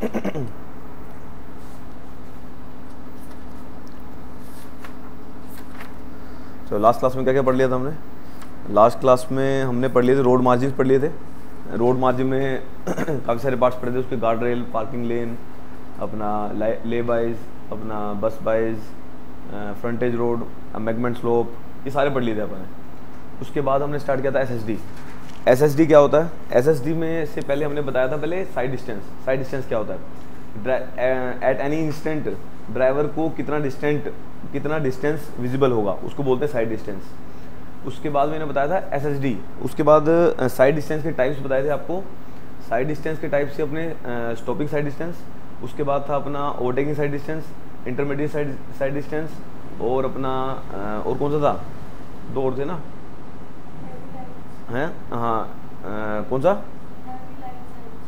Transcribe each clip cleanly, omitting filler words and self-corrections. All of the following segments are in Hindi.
तो लास्ट क्लास में क्या क्या पढ़ लिया था हमने? लास्ट क्लास में हमने पढ़ लिए थे रोड मार्जिन पढ़ लिए थे। रोड मार्जिन में काफ़ी सारे पार्ट्स पढ़े थे उसके, गार्ड रेल, पार्किंग लेन, अपना ले बाइज, अपना बस बाइज, फ्रंटेज रोड, एम्बैंकमेंट स्लोप, ये सारे पढ़ लिए थे अपन ने। उसके बाद हमने स्टार्ट किया था एसएसडी। एसएसडी क्या होता है? एसएसडी में से पहले हमने बताया था पहले साइड डिस्टेंस। साइड डिस्टेंस क्या होता है? एट एनी इंस्टेंट ड्राइवर को कितना डिस्टेंस विजिबल होगा, उसको बोलते हैं साइड डिस्टेंस। उसके बाद मैंने बताया था एसएसडी। उसके बाद साइड डिस्टेंस के टाइप्स बताए थे आपको। साइड डिस्टेंस के टाइप से अपने स्टॉपिंग साइड डिस्टेंस, उसके बाद था अपना overtaking side distance, intermediate side distance, और अपना और कौन सा था? दो और थे ना, हैं? हाँ, कौन सा?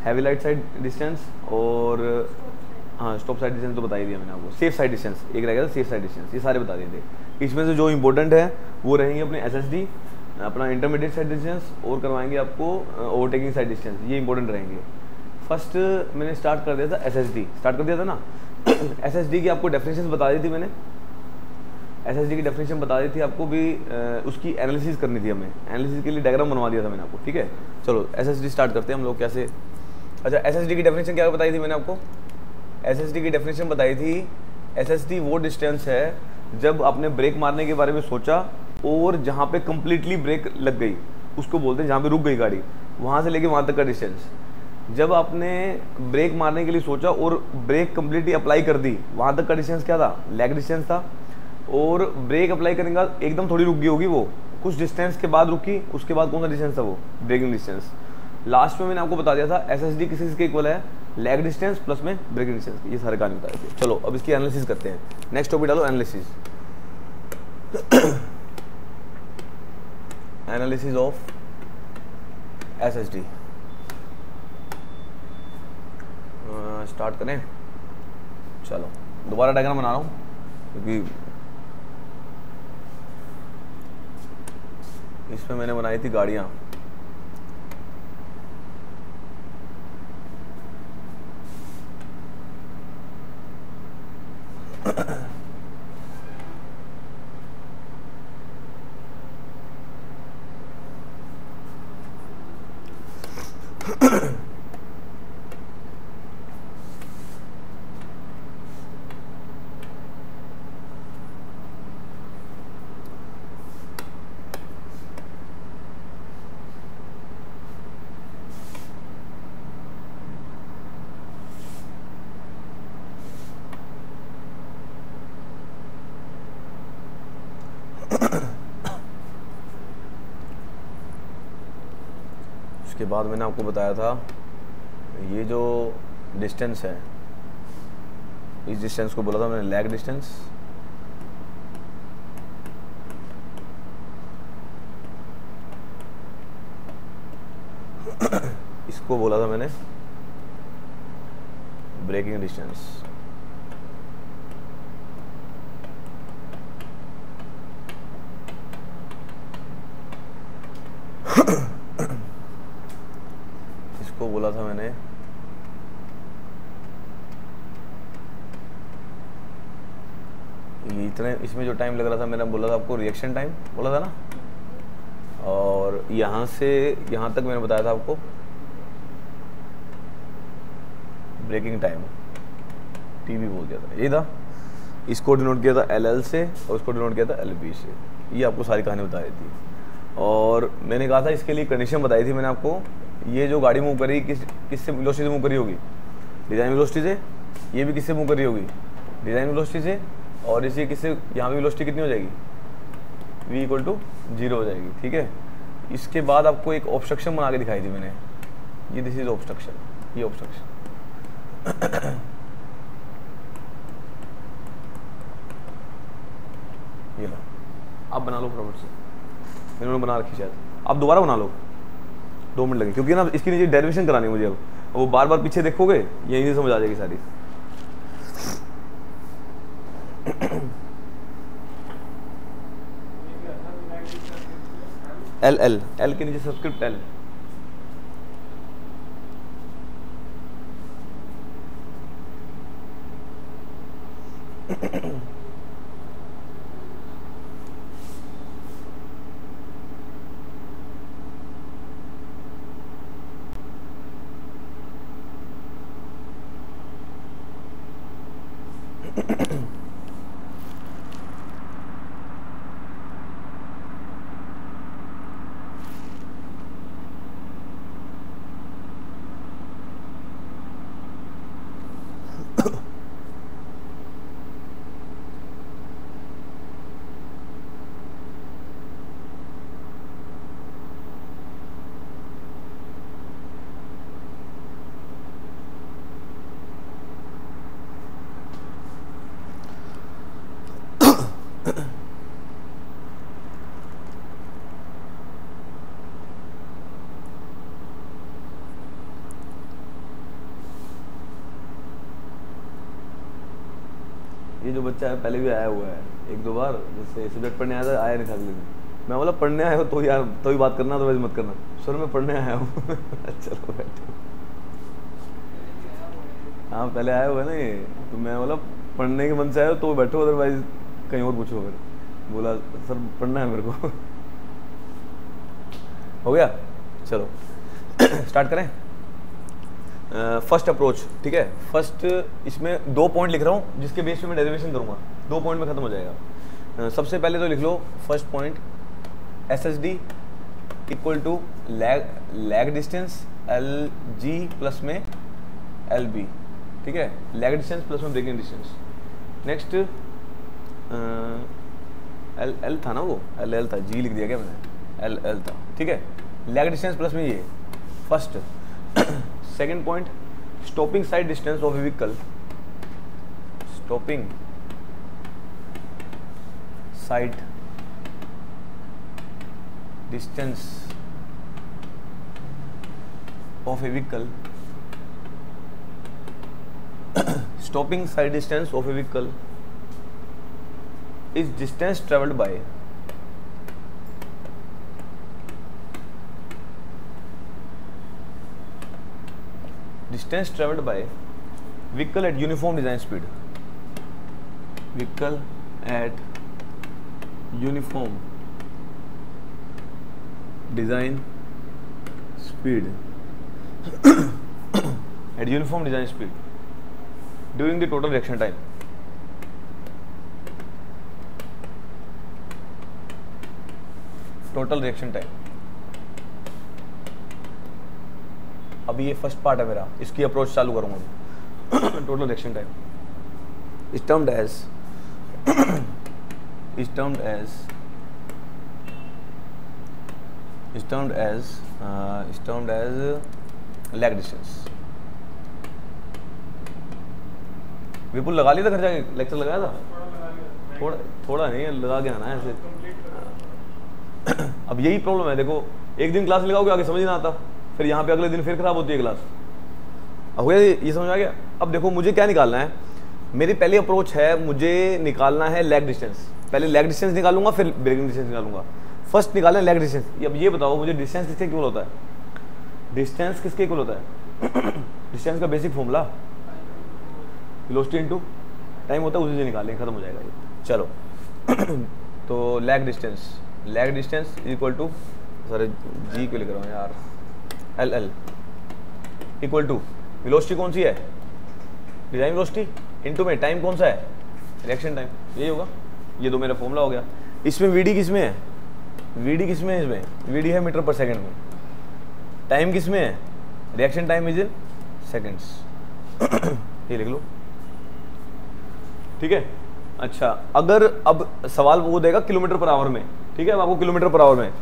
हैवी लाइट साइड डिस्टेंस, और हाँ स्टॉप साइड डिस्टेंस तो बता ही दिया मैंने आपको। सेफ साइड डिस्टेंस एक रह गया था, सेफ साइड डिस्टेंस, ये सारे बता दिए थे। इसमें से जो इंपॉर्टेंट है वो रहेंगे अपने एसएसडी, अपना इंटरमीडिएट साइड डिस्टेंस, और करवाएंगे आपको ओवरटेकिंग साइड डिस्टेंस, ये इंपॉर्टेंट रहेंगे। फर्स्ट मैंने स्टार्ट कर दिया था एसएसडी, स्टार्ट कर दिया था ना। एसएसडी की आपको डेफिनेशन बता दी थी मैंने। एसएसडी की डेफिनेशन बता दी थी आपको भी, उसकी एनालिसिस करनी थी हमें। एनालिसिस के लिए डायग्राम बनवा दिया था मैंने आपको, ठीक है। चलो एसएसडी स्टार्ट करते हैं हम लोग कैसे। अच्छा, एसएसडी की डेफिनेशन क्या बताई थी मैंने आपको? एसएसडी की डेफिनेशन बताई थी, एसएसडी वो डिस्टेंस है जब आपने ब्रेक मारने के बारे में सोचा और जहाँ पे कंप्लीटली ब्रेक लग गई उसको बोलते हैं, जहाँ पे रुक गई गाड़ी वहाँ से लेके वहाँ तक का डिस्टेंस। जब आपने ब्रेक मारने के लिए सोचा और ब्रेक कंप्लीटली अप्लाई कर दी, वहाँ तक का डिस्टेंस क्या था? लैग डिस्टेंस था। और ब्रेक अप्लाई करने के बाद एकदम थोड़ी रुक गई होगी, वो कुछ डिस्टेंस के बाद रुकी, उसके बाद कौन सा डिस्टेंस था? वो ब्रेकिंग डिस्टेंस। लास्ट में मैंने आपको बता दिया था एसएसडी किस के इक्वल है? लैग डिस्टेंस प्लस में ब्रेकिंग डिस्टेंस, ये सारे कहानी बताए थे। चलो अब इसकी एनालिसिस करते हैं। नेक्स्ट टॉपिक डालो analysis. Analysis of SSD start करें। चलो दोबारा डायग्राम बना रहा हूँ क्योंकि इसमें मैंने बनाई थी गाड़ियाँ। उसके बाद मैंने आपको बताया था ये जो डिस्टेंस है, इस डिस्टेंस को बोला था मैंने लैग डिस्टेंस। इसको बोला था मैंने ब्रेकिंग डिस्टेंस। इसको बोला था मैंने इतने, इसमें जो टाइम लग रहा था मैंने बोला था आपको रिएक्शन टाइम बोला था ना, और यहाँ से यहाँ तक मैंने बताया था आपको ब्रेकिंग टाइम, टीबी बोल दिया था, यही था। इसको डिनोट किया था एलएल से और इसको डिनोट किया था एलबी से। ये आपको सारी कहानी बता दी थी। और मैंने कहा था इसके लिए कंडीशन बताई थी मैंने आपको, ये जो गाड़ी मूव करी किससे वेलोसिटी से मूव करी होगी? डिज़ाइन वेलोसिटी से। ये भी किससे मूव करी होगी? डिज़ाइन वेलोसिटी से। और इसी किससे, यहाँ भी वेलोसिटी कितनी हो जाएगी? v इक्वल टू 0 हो जाएगी, ठीक है। इसके बाद आपको एक ऑब्स्ट्रक्शन बना के दिखाई थी मैंने, ये दिस इज ऑब्स्ट्रक्शन, ये ऑब्स्ट्रक्शन। ये लो, आप बना लो फटाफट से, मैंने बना रखी शायद, आप दोबारा बना लो, 2 मिनट लगे क्योंकि ना इसकी नीचे डेरिवेशन करानी है मुझे। अब वो बार बार पीछे देखोगे यही नहीं समझ आ जाएगी सारी। एल एल एल के नीचे सब्सक्रिप्ट एल। ये जो बच्चा है पहले भी आया हुआ है एक दो बार, जैसे सब्जेक्ट पढ़ने आया था, आया नहीं था अगले दिन। मैं बोला पढ़ने आए हो तो यार तो ही बात करना, तो वैसे मत करना। सर मैं पढ़ने आया हूँ। चलो बैठो। हाँ पहले आया हुआ है ना ये, तो मैं बोला पढ़ने के मन से आया हो तो बैठो, अदरवाइज कहीं और पूछो। फिर बोला सर पढ़ना है मेरे को। हो गया, चलो स्टार्ट करें। फर्स्ट अप्रोच, ठीक है। फर्स्ट इसमें 2 पॉइंट लिख रहा हूँ जिसके बेस पे मैं डेरिवेशन करूँगा, 2 पॉइंट में खत्म हो जाएगा। सबसे पहले तो लिख लो first point, SSD equal to lag distance LG plus में LB, ठीक है। लैग डिस्टेंस प्लस में ब्रेकिंग डिस्टेंस। नेक्स्ट L था ना, वो LL था, G लिख दिया क्या मैंने, LL था, ठीक है। लैग डिस्टेंस प्लस में ये first. Second point, stopping side distance of A vehicle, stopping side distance of A vehicle, stopping side distance of A vehicle is distance travelled by distance traveled by vehicle at uniform design speed, vehicle at uniform design speed at uniform design speed during the total reaction time, total reaction time। अभी ये फर्स्ट पार्ट है मेरा, इसकी अप्रोच चालू करूंगा मैं। Total reaction time is termed as lag distance. Vipul लगा लिया था घर जाके, लेक्चर लगाया था? थोड़ा नहीं लगा के आना है ऐसे। अब यही प्रॉब्लम है, देखो एक दिन क्लास लगाओगे आगे समझ ना आता, फिर यहाँ पे अगले दिन फिर खराब होती है क्लास। हो गया ये समझ आ गया? अब देखो मुझे क्या निकालना है, मेरी पहली अप्रोच है, मुझे निकालना है लैग डिस्टेंस। पहले लैग डिस्टेंस निकालूंगा फिर ब्रेकिंग डिस्टेंस निकालूंगा। फर्स्ट निकालना है लैग डिस्टेंस। अब ये बताओ मुझे डिस्टेंस किसके इक्वल होता है? डिस्टेंस किसके इक्वल होता है? डिस्टेंस का basic formula velocity into time होता है, उसी से निकालेंगे, खत्म हो जाएगा ये। चलो तो lag distance equal to, sir ji क्यों लिख रहा हूँ यार, LL इक्वल टू वेलोसिटी कौन सी है, डिजाइन वेलोसिटी, इनटू में टाइम कौन सा है, रिएक्शन टाइम, यही होगा। ये तो मेरा फॉर्मूला हो गया। इसमें VD किस में है? VD किस में है? इसमें VD है मीटर पर सेकंड में। टाइम किस में है? Reaction time is in seconds. ये लिख लो, ठीक है। अच्छा अगर अब सवाल वो देगा किलोमीटर पर आवर में, ठीक है, अब आपको किलोमीटर पर आवर में,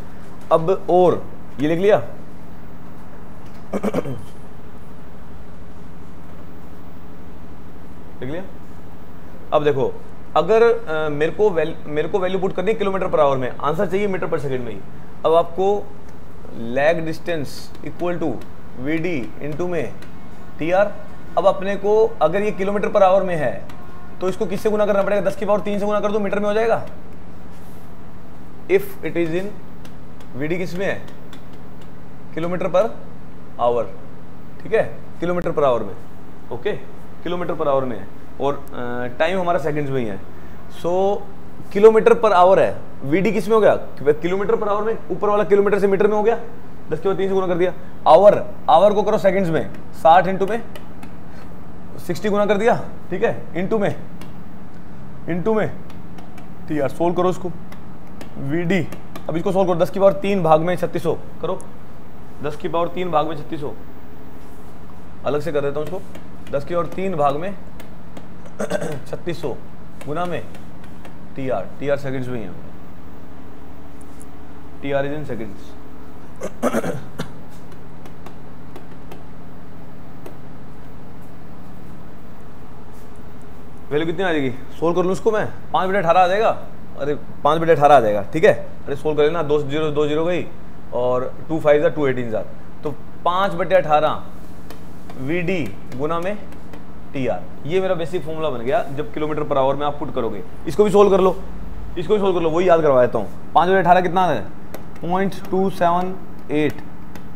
अब और ये लिख लिया। लिख लिया। अब देखो अगर मेरे को वैल्यू पुट करनी है किलोमीटर पर आवर में, आंसर चाहिए मीटर पर सेकंड में ही। अब आपको lag distance equal to VD into में TR। अब अपने को अगर ये किलोमीटर पर आवर में है तो इसको किससे गुना करना पड़ेगा? 10 की पावर 3 से गुना कर दो, मीटर में हो जाएगा। If it is in VD किस में है? किलोमीटर पर आवर, ठीक है, किलोमीटर पर आवर में। ओके किलोमीटर पर आवर में है। और टाइम हमारा सेकंड्स में ही है। सो किलोमीटर पर आवर है, वीडी किस में हो गया, किलोमीटर पर आवर में, ऊपर वाला किलोमीटर से मीटर में हो गया, 10 के बाद 3 से गुना कर दिया। आवर, आवर को करो सेकंड्स में, 60 इंटू में 60 गुना कर दिया, ठीक है, इंटू में ठीक है, सोल्व करो इसको, वीडी। अब इसको सोल्व करो, 10 की पावर 3 भाग में 3600 करो, 10 की पावर 3 भाग में 3600, अलग से कर देता हूँ इसको, 10 की पावर 3 भाग में 3600 गुना में टीआर सेकंड्स में ही है, TR is in seconds. Value कितनी आ जाएगी, सोल्व कर लूँ इसको मैं, 5/18 आ जाएगा, अरे 5/18 आ जाएगा, ठीक है, अरे सोल्व कर लेना, 2 0 गई और 2 5 2 18 तो 5/18 वीडी गुना में टीआर, ये मेरा बेसिक फॉर्मूला बन गया। जब किलोमीटर पर आवर में आप पुट करोगे, इसको भी सोल्व कर लो, इसको भी सोल्व कर लो, वही याद करवा देता हूँ। 5/18 कितना है, 0.278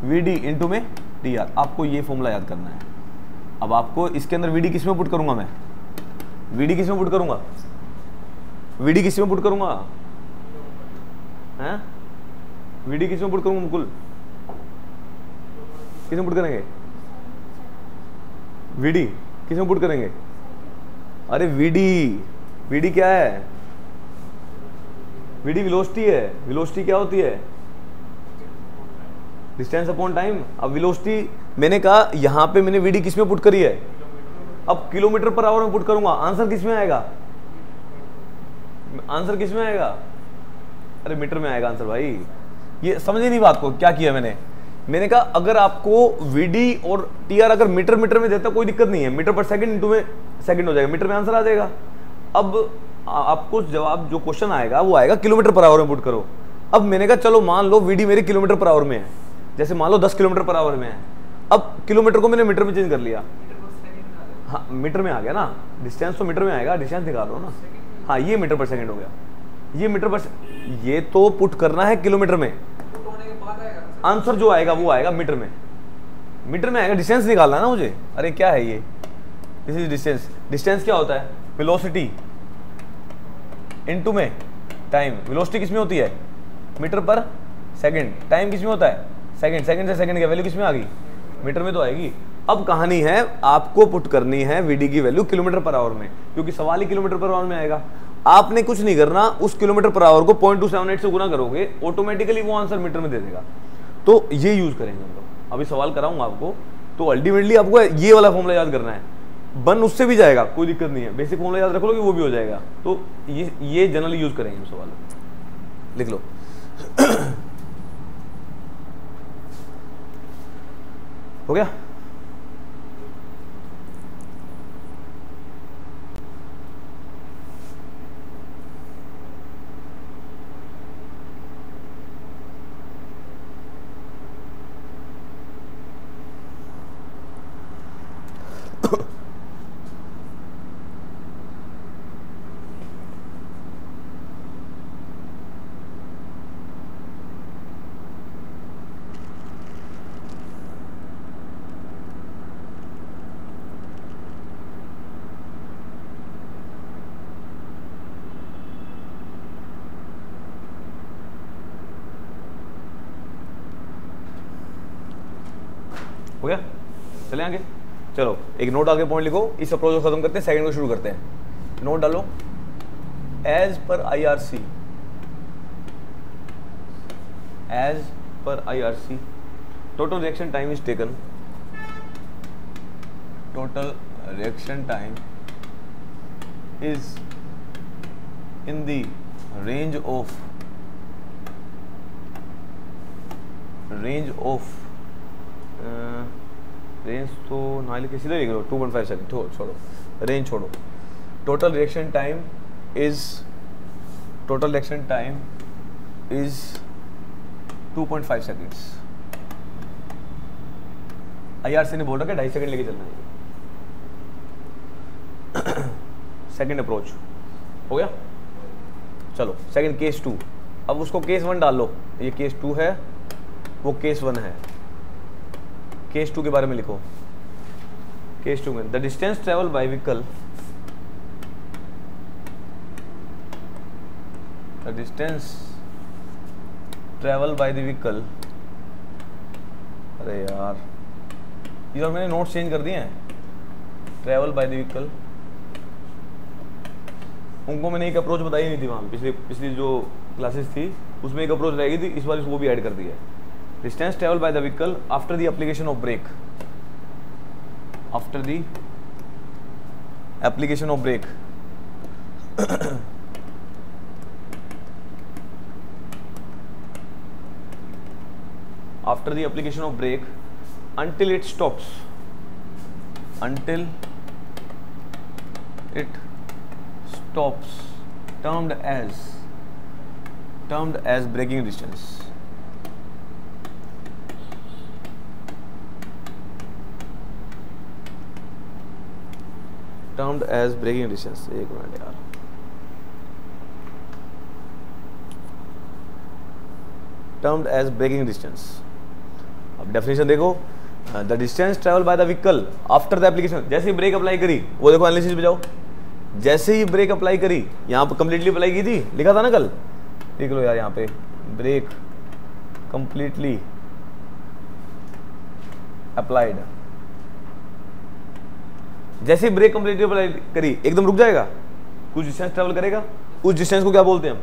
वीडी इंटू में टीआर, आपको ये फॉर्मूला याद करना है। अब आपको इसके अंदर वीडी किस में पुट करूंगा मैं, वीडी किस में पुट करूंगा, वीडी किस में पुट करूंगा, हैं वीडी किस में पुट करूंगा, मुकुल किस में पुट करेंगे, वीडी किस में पुट करेंगे, अरे वीडी क्या है, वीडी वेलोसिटी है, वेलोसिटी क्या होती है, डिस्टेंस अपॉन टाइम। अब वेलोसिटी मैंने कहा यहां पे मैंने वीडी किस में पुट करी है, अब किलोमीटर पर आवर में पुट करूंगा, आंसर किस में आएगा, आंसर किस में आएगा, अरे मीटर में आएगा आंसर भाई। ये समझे नहीं बात को, क्या किया मैंने कहा अगर आपको वीडी और टीआर अगर मीटर में देता कोई दिक्कत नहीं है, मीटर पर सेकंड इंटू में सेकंड हो जाएगा, मीटर में आंसर आ जाएगा। अब आपको जवाब जो क्वेश्चन आएगा वो आएगा किलोमीटर पर आवर में पुट करो। अब मैंने कहा चलो मान लो वीडी मेरे किलोमीटर पर आवर में है, जैसे मान लो 10 किलोमीटर पर आवर में है, अब किलोमीटर को मैंने मीटर में चेंज कर लिया, हाँ मीटर में आ गया ना, डिस्टेंस तो मीटर में आएगा, डिस्टेंस निकाल लो ना, हाँ ये मीटर पर सेकंड हो गया, ये मीटर पर, ये तो पुट करना है किलोमीटर में, आंसर जो आएगा वो आएगा मीटर में आएगा, डिस्टेंस निकालना है ना मुझे। अरे क्या है ये, दिस इज डिस्टेंस, डिस्टेंस क्या होता है, वेलोसिटी इनटू में टाइम, वेलोसिटी किस में होती है, मीटर पर सेकंड, टाइम किस में होता है, सेकंड, सेकंड से सेकंड की वैल्यू किस में आ गई, मीटर में तो आएगी। अब कहानी है आपको पुट करनी है वीडी की वैल्यू किलोमीटर पर आवर में, क्योंकि सवाल ही किलोमीटर पर आवर में आएगा। आपने कुछ नहीं करना, उस किलोमीटर पर आवर को 0.278 से गुना करोगे, ऑटोमेटिकली वो आंसर मीटर में दे देगा। तो ये यूज करेंगे हम लोग, अभी सवाल कराऊंगा आपको, तो अल्टीमेटली आपको ये वाला फॉर्मूला याद करना है, बन उससे भी जाएगा कोई दिक्कत नहीं है, बेसिक फॉर्मूला याद रख लो कि वो भी हो जाएगा। तो ये जनरली यूज करेंगे हम सवाल, लिख लो। हो गया, हो गया, चले आगे। चलो एक नोट आगे पॉइंट लिखो, इस अप्रोच को खत्म करते हैं, सेकंड को शुरू करते हैं। नोट डालो, as per IRC, as per IRC total reaction time is taken, total reaction time is in the range तो ना लिखे, सीधे लिख लो 2.5 सेकंड, छोड़ो रेंज छोड़ो। Total reaction time is 2.5 seconds. IRC ने बोल रखा है 2.5 सेकंड लेके चलना है। सेकंड अप्रोच हो गया। चलो सेकंड केस 2, अब उसको केस 1 डाल लो, ये केस 2 है, वो केस 1 है। केस 2 के बारे में लिखो। केस 2 में the distance travel bye vehicle the distance travel by the vehicle, अरे यार ये और मैंने नोट्स चेंज कर दिए हैं, ट्रेवल बाय द व्हीकल, उनको मैंने एक अप्रोच बताई नहीं थी वहाँ पिछली जो क्लासेस थी उसमें एक अप्रोच रहेगी थी, इस बार वो भी ऐड कर दिया है। Distance travel by the vehicle after the application of brake, after the application of brake after the application of brake until it stops, until it stops, termed as braking distance, termed as braking distance। एक मिनट यार, termed as braking distance। अब डेफिनेशन देखो, the distance travel by the vehicle after the application, जैसे ही ब्रेक अप्लाई करी, वो देखो एनालिसिस पे जाओ, जैसे ही ब्रेक अप्लाई करी, यहाँ पे कंप्लीटली अप्लाई की थी, लिखा था ना कल, देख लो यार यहाँ पे, ब्रेक कंप्लीटली अप्लाइड, जैसे ही ब्रेक कंप्लीटली अप्लाई करी एकदम रुक जाएगा, कुछ डिस्टेंस ट्रेवल करेगा, उस डिस्टेंस को क्या बोलते हैं हम,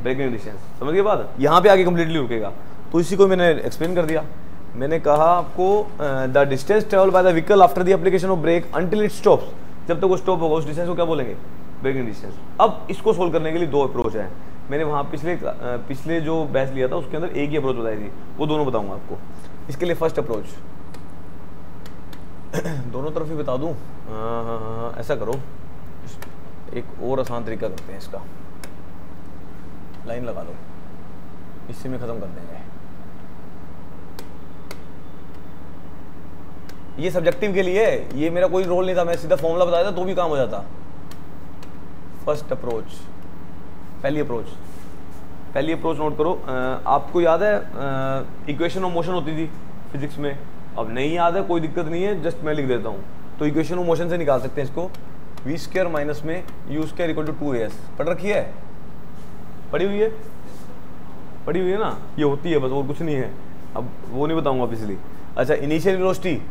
ब्रेकिंग डिस्टेंस। समझ गए बात, यहाँ पे आके कंप्लीटली रुकेगा, तो इसी को मैंने एक्सप्लेन कर दिया। मैंने कहा आपको the distance travel by the vehicle after the application of brake until it stops, जब तक वो स्टॉप होगा उस डिस्टेंस को क्या बोलेंगे, ब्रेकिंग डिस्टेंस। अब इसको सोल्व करने के लिए दो अप्रोच है, मैंने वहाँ पिछले जो बैच लिया था उसके अंदर एक ही अप्रोच बताई थी, वो दोनों बताऊंगा आपको। इसके लिए फर्स्ट अप्रोच दोनों तरफ ही बता दूं, हाँ, ऐसा करो, एक और आसान तरीका करते हैं इसका, लाइन लगा लो, इससे में खत्म कर देंगे। ये सब्जेक्टिव के लिए, ये मेरा कोई रोल नहीं था, मैं सीधा फॉर्मूला बता देता तो भी काम हो जाता। फर्स्ट अप्रोच, पहली अप्रोच नोट करो। आपको याद है इक्वेशन ऑफ मोशन होती थी फिजिक्स में, अब नहीं याद है कोई दिक्कत नहीं है, जस्ट मैं लिख देता हूँ। तो इक्वेशन ऑफ मोशन से निकाल सकते हैं इसको, वी स्क्वायर माइनस में u square equal to 2as, पढ़ रखी है, पढ़ी हुई है ना, ये होती है बस, और कुछ नहीं है, अब वो नहीं बताऊंगा पिछली। अच्छा, initial velocity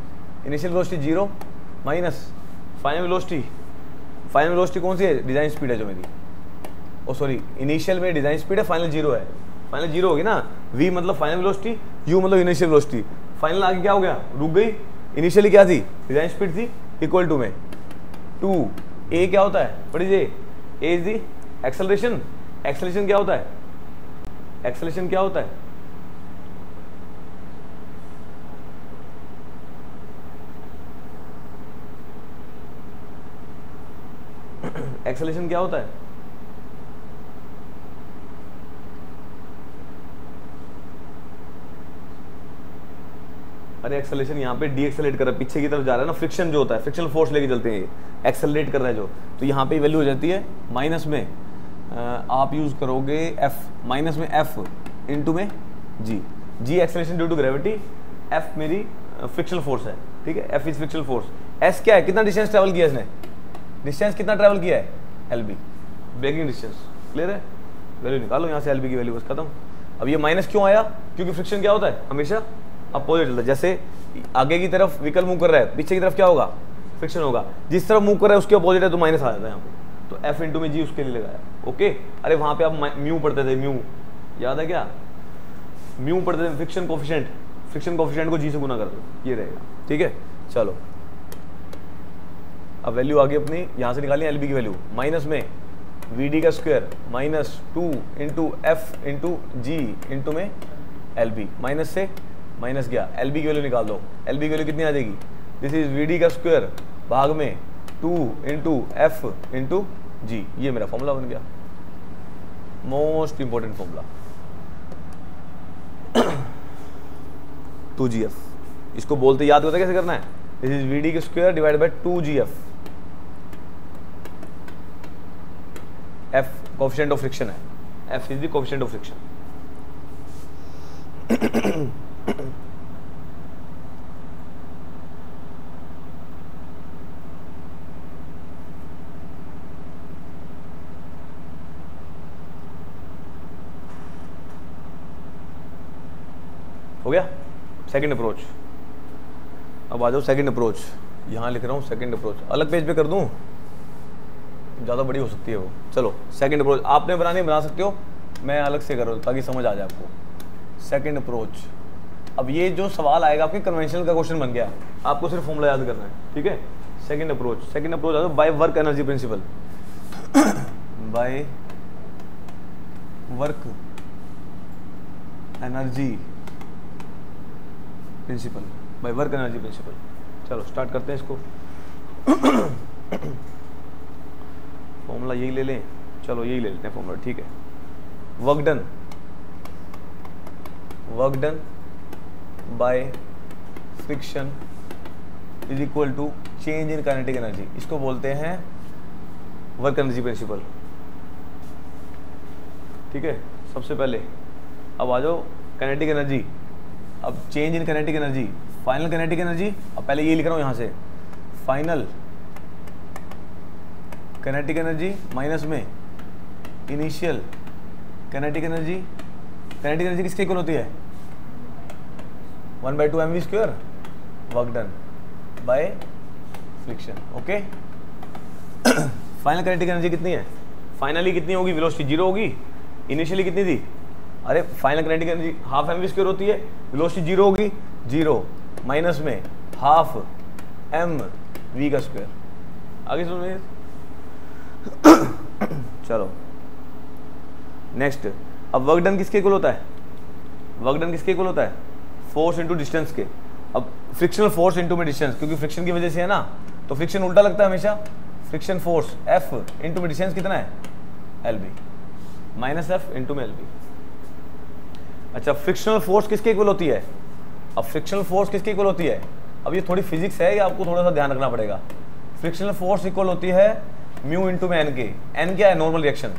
0 minus final velocity कौन सी है, डिजाइन स्पीड है जो मेरी, ओ सॉरी, इनिशियल में डिजाइन स्पीड है, फाइनल 0 है, फाइनल 0 होगी ना, v मतलब फाइनल वेलोसिटी, u मतलब इनिशियल वेलोसिटी, फाइनल आगे क्या हो गया, रुक गई, इनिशियली क्या थी, डिजाइन स्पीड थी, इक्वल टू में 2 a क्या होता है, पढ़ लीजिए, a is the acceleration, acceleration क्या होता है, एक्सेलरेशन क्या होता है, एक्सेलरेशन क्या होता है, अरे एक्सेलरेशन यहाँ पे डी एक्सेलरेट कर रहा है, पीछे की तरफ जा रहा है ना, फ्रिक्शन जो होता है, फ्रिक्शनल फोर्स लेके चलते हैं, ये एक्सेलरेट कर रहा है जो, तो यहाँ पे वैल्यू हो जाती है माइनस में, आप यूज करोगे एफ, माइनस में एफ इनटू में g, g acceleration due to gravity, f मेरी फ्रिक्शनल फोर्स है, ठीक है, f is frictional force, s क्या है, कितना डिस्टेंस ट्रेवल किया इसने, डिस्टेंस कितना ट्रेवल किया है, एलबी, ब्रेकिंग डिस्टेंस, क्लियर है, वैल्यू निकालो यहाँ से एलबी की वैल्यू, बस खत्म। अब ये माइनस क्यों आया, क्योंकि फ्रिक्शन क्या होता है, हमेशा अपोजिट चलता है, जैसे आगे की तरफ व्हीकल मूव कर रहा है, पीछे की तरफ क्या होगा, फ्रिक्शन होगा, जिस तरफ मूव कर रहा है उसके अपोजिट है तो माइनस आ जाता है यहाँ पे, तो एफ इंटू में जी उसके लिए लगाया, ओके। अरे वहाँ पे आप म्यू पढ़ते थे, म्यू याद है क्या, म्यू पढ़ते थे, फ्रिक्शन कोफिशिएंट को जी से गुना कर दो, ये रहेगा, ठीक है। चलो अब वैल्यू आगे अपनी यहाँ से निकालिए, एल बी की वैल्यू, माइनस में वी डी का square minus 2 into f into g into में एल बी, माइनस से माइनस गया, एल बी की वैल्यू निकाल दो, एल बी की वैल्यू कितनी आ जाएगी, दिस इज वी डी का स्क्वायर भाग में 2 इंटू एफ इंटू जी, ये मेरा फॉर्मूला बन गया, मोस्ट इंपॉर्टेंट फॉर्मूला 2gf, इसको बोलते याद करते कैसे करना है, दिस इज वी डी का square divide by 2gf, f coefficient of friction है, f is the coefficient of friction. हो गया सेकंड अप्रोच। अब आ जाओ सेकंड अप्रोच, यहाँ लिख रहा हूँ सेकंड अप्रोच, अलग पेज पे कर दूँ, ज़्यादा बड़ी हो सकती है वो। चलो सेकंड अप्रोच आपने बनानी बना सकते हो, मैं अलग से कर रहा हूँ ताकि समझ आ जाए आपको। सेकंड अप्रोच, अब ये जो सवाल आएगा आपके कन्वेंशनल का क्वेश्चन बन गया, आपको सिर्फ फॉर्मूला याद करना है, ठीक है। सेकंड अप्रोच आ जाओ, by work energy principal, by work energy principal, by work energy principal. चलो स्टार्ट करते हैं इसको। फॉर्मूला यही ले लें, चलो यही ले लेते हैं फॉर्मूला, ठीक है। Work done by friction is equal to change in kinetic energy, इसको बोलते हैं वर्क एनर्जी प्रिंसिपल, ठीक है। सबसे पहले अब आ जाओ काइनेटिक एनर्जी, अब change in kinetic energy, final kinetic energy, अब पहले ये लिख रहा हूँ यहाँ से, फाइनल काइनेटिक एनर्जी माइनस में initial kinetic energy. Kinetic energy किसके इक्वल होती है? 1/2 mv² work done by friction, okay. Final kinetic energy कितनी है? फाइनली कितनी होगी? वेलोसिटी 0 होगी, इनिशियली कितनी थी? अरे final kinetic energy half mv² होती है, वेलोसिटी 0 होगी, 0 माइनस में हाफ mv²। आगे सुनिए। चलो नेक्स्ट, अब वर्क डन किसके इक्वल होता है? वर्क डन किसके इक्वल होता है? फोर्स इंटू डिस्टेंस के। अब फ्रिक्शनल फोर्स इंटू में डिस्टेंस, क्योंकि फ्रिक्शन की वजह से है ना, तो फ्रिक्शन उल्टा लगता है हमेशा। फ्रिक्शन फोर्स F इंटू में डिस्टेंस कितना है? LB माइनस F इंटू में LB। अच्छा, फ्रिक्शनल फोर्स किसके इक्वल होती है? अब फ्रिक्शनल फोर्स किसके इक्वल होती है? अब ये थोड़ी फिजिक्स है, ये आपको थोड़ा सा ध्यान रखना पड़ेगा। फ्रिक्शनल फोर्स इक्वल होती है म्यू इंटू में एन के। एन क्या है? Normal reaction.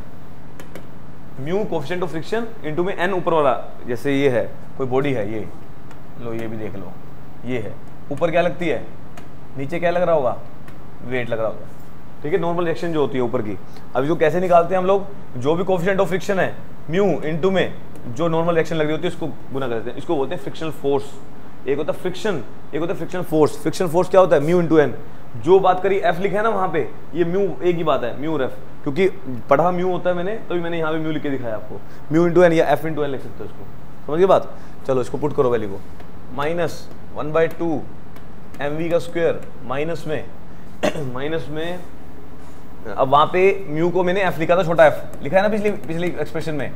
Mu coefficient of friction into में एन ऊपर वाला, जैसे ये है कोई बॉडी है, ये लो, ये भी देख लो, ये है ऊपर क्या लगती है, नीचे क्या लग रहा होगा? वेट लग रहा होगा, ठीक है। नॉर्मल रिएक्शन जो होती है ऊपर की। अब इसको कैसे निकालते हैं हम लोग? जो भी कोफिशिएंट ऑफ फ्रिक्शन है म्यू इंटू में जो नॉर्मल रिएक्शन लग रही होती है उसको गुना करते हैं, इसको बोलते हैं फ्रिक्शनल फोर्स। एक होता है फ्रिक्शन, एक होता है फ्रिक्शन फोर्स। फ्रिक्शन फोर्स क्या होता है? Mu into N. जो बात करी एफ लिखा है ना वहाँ पे, ये म्यू एक ही बात है, म्यू एफ, क्योंकि पढ़ा म्यू होता है मैंने, तभी मैंने यहाँ पे म्यू लिख के दिखाया आपको। म्यू इंटू एन या एफ इंटू एन लिख सकते हो इसको, समझ गए बात? चलो इसको पुट करो वैल्यू को, माइनस 1/2 mv² माइनस में अब वहाँ पे म्यू को मैंने एफ लिखा था, छोटा एफ लिखा है ना पिछली एक्सप्रेशन में,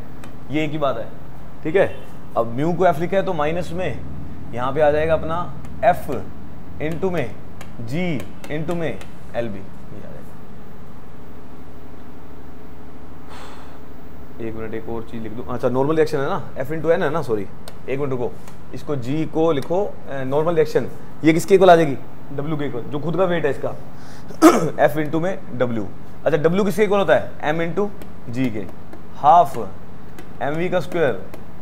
ये एक ही बात है, ठीक है। अब म्यू को एफ लिखा है तो माइनस में यहाँ पे आ जाएगा अपना एफ इंटू में जी इंटू में एल बी, ये आ जाएगा। एक मिनट, एक और चीज लिख दूँ। अच्छा, नॉर्मल रिएक्शन है ना, एफ इंटू एन है ना, सॉरी एक मिनट रुको, इसको जी को लिखो नॉर्मल रिएक्शन, ये किसके इक्वल आ जाएगी? डब्ल्यू के इक्वल, जो खुद का वेट है इसका। एफ इंटू में डब्ल्यू। अच्छा, डब्ल्यू किसके इक्वल होता है? एम इंटू जी के, हाफ mv²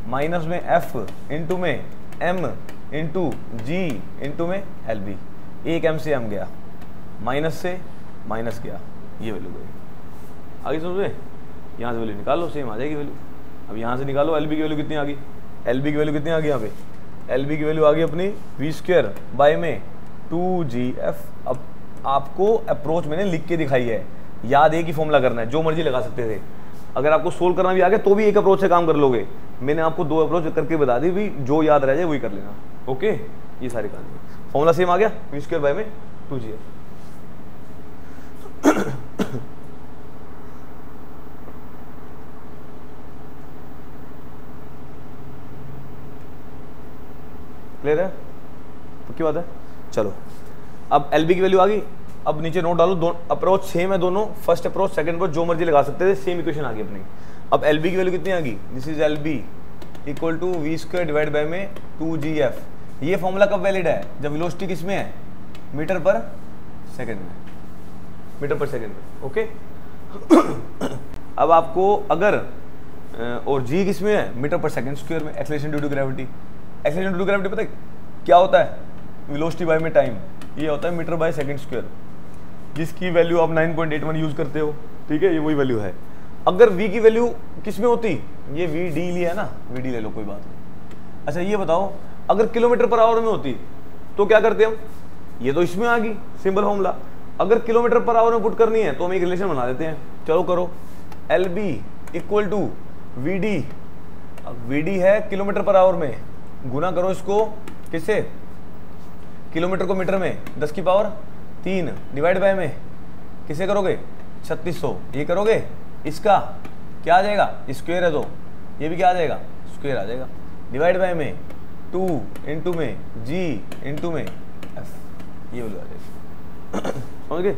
माइनस में एफ इंटू में एम इंटू जी इंटू में एल बी। एक एम से एम गया, माइनस से माइनस गया, ये वैल्यू गई। आगे समझ में? यहाँ से वैल्यू निकाल लो, सेम आ जाएगी वैल्यू। अब यहाँ से निकालो एल बी की वैल्यू कितनी आ गई? एल बी की वैल्यू कितनी आ गई यहाँ पे? एल बी की वैल्यू आ गई अपनी v² बाय में 2gf। अब आपको अप्रोच मैंने लिख के दिखाई है, याद एक ही फॉर्मूला करना है, जो मर्जी लगा सकते थे। अगर आपको सोल्व करना भी आ गया तो भी एक अप्रोच से काम कर लोगे। मैंने आपको 2 अप्रोच करके बता दी, भी जो याद रह जाए वही कर लेना, ओके। ये सारी कहानी, फॉर्मूला सेम आ गया, v² बाय में 2gf। क्लियर है? पक्की बात है? चलो, अब एल बी की वैल्यू आ गई। अब नीचे नोट डालो, दो अप्रोच सेम है दोनों, फर्स्ट अप्रोच सेकंड अप्रोच जो मर्जी लगा सकते थे, सेम इक्वेशन आ गई अपनी। अब एल बी की वैल्यू कितनी आ गई? This is L B equal to v² divide by में 2gf। ये फॉर्मूला कब वैलिड है? जब वेलोसिटी किस में है? मीटर पर सेकंड में, मीटर पर सेकंड में, ओके। अब आपको अगर और g किस में है? मीटर पर सेकंड स्क्वायर में। Acceleration due to gravity, acceleration due to gravity पता है क्या होता है? वेलोसिटी बाय में टाइम, ये होता है मीटर बाय सेकंड स्क्वायर, जिसकी वैल्यू आप 9.81 यूज करते हो, ठीक है। ये वही वैल्यू है। अगर v की वैल्यू किस में होती? ये vd लिया है ना, vd ले लो, कोई बात नहीं। अच्छा ये बताओ, अगर किलोमीटर पर आवर में होती तो क्या करते हम, ये तो इसमें आ गई सिंपल फॉर्मूला। अगर किलोमीटर पर आवर में पुट करनी है तो हम एक रिलेशन बना देते हैं, चलो करो। L B equal to V D, V D है किलोमीटर पर आवर में, गुना करो इसको किससे, किलोमीटर को मीटर में 10 की पावर 3 डिवाइड बाय में किसे करोगे 3600, ये करोगे इसका क्या आ जाएगा, स्क्वायर है तो ये भी क्या आ जाएगा, स्क्वायर आ जाएगा, डिवाइड बाय में 2 इंटू में जी इंटू में एफ, ये वैल्यू आ जाएगी। समझ गए,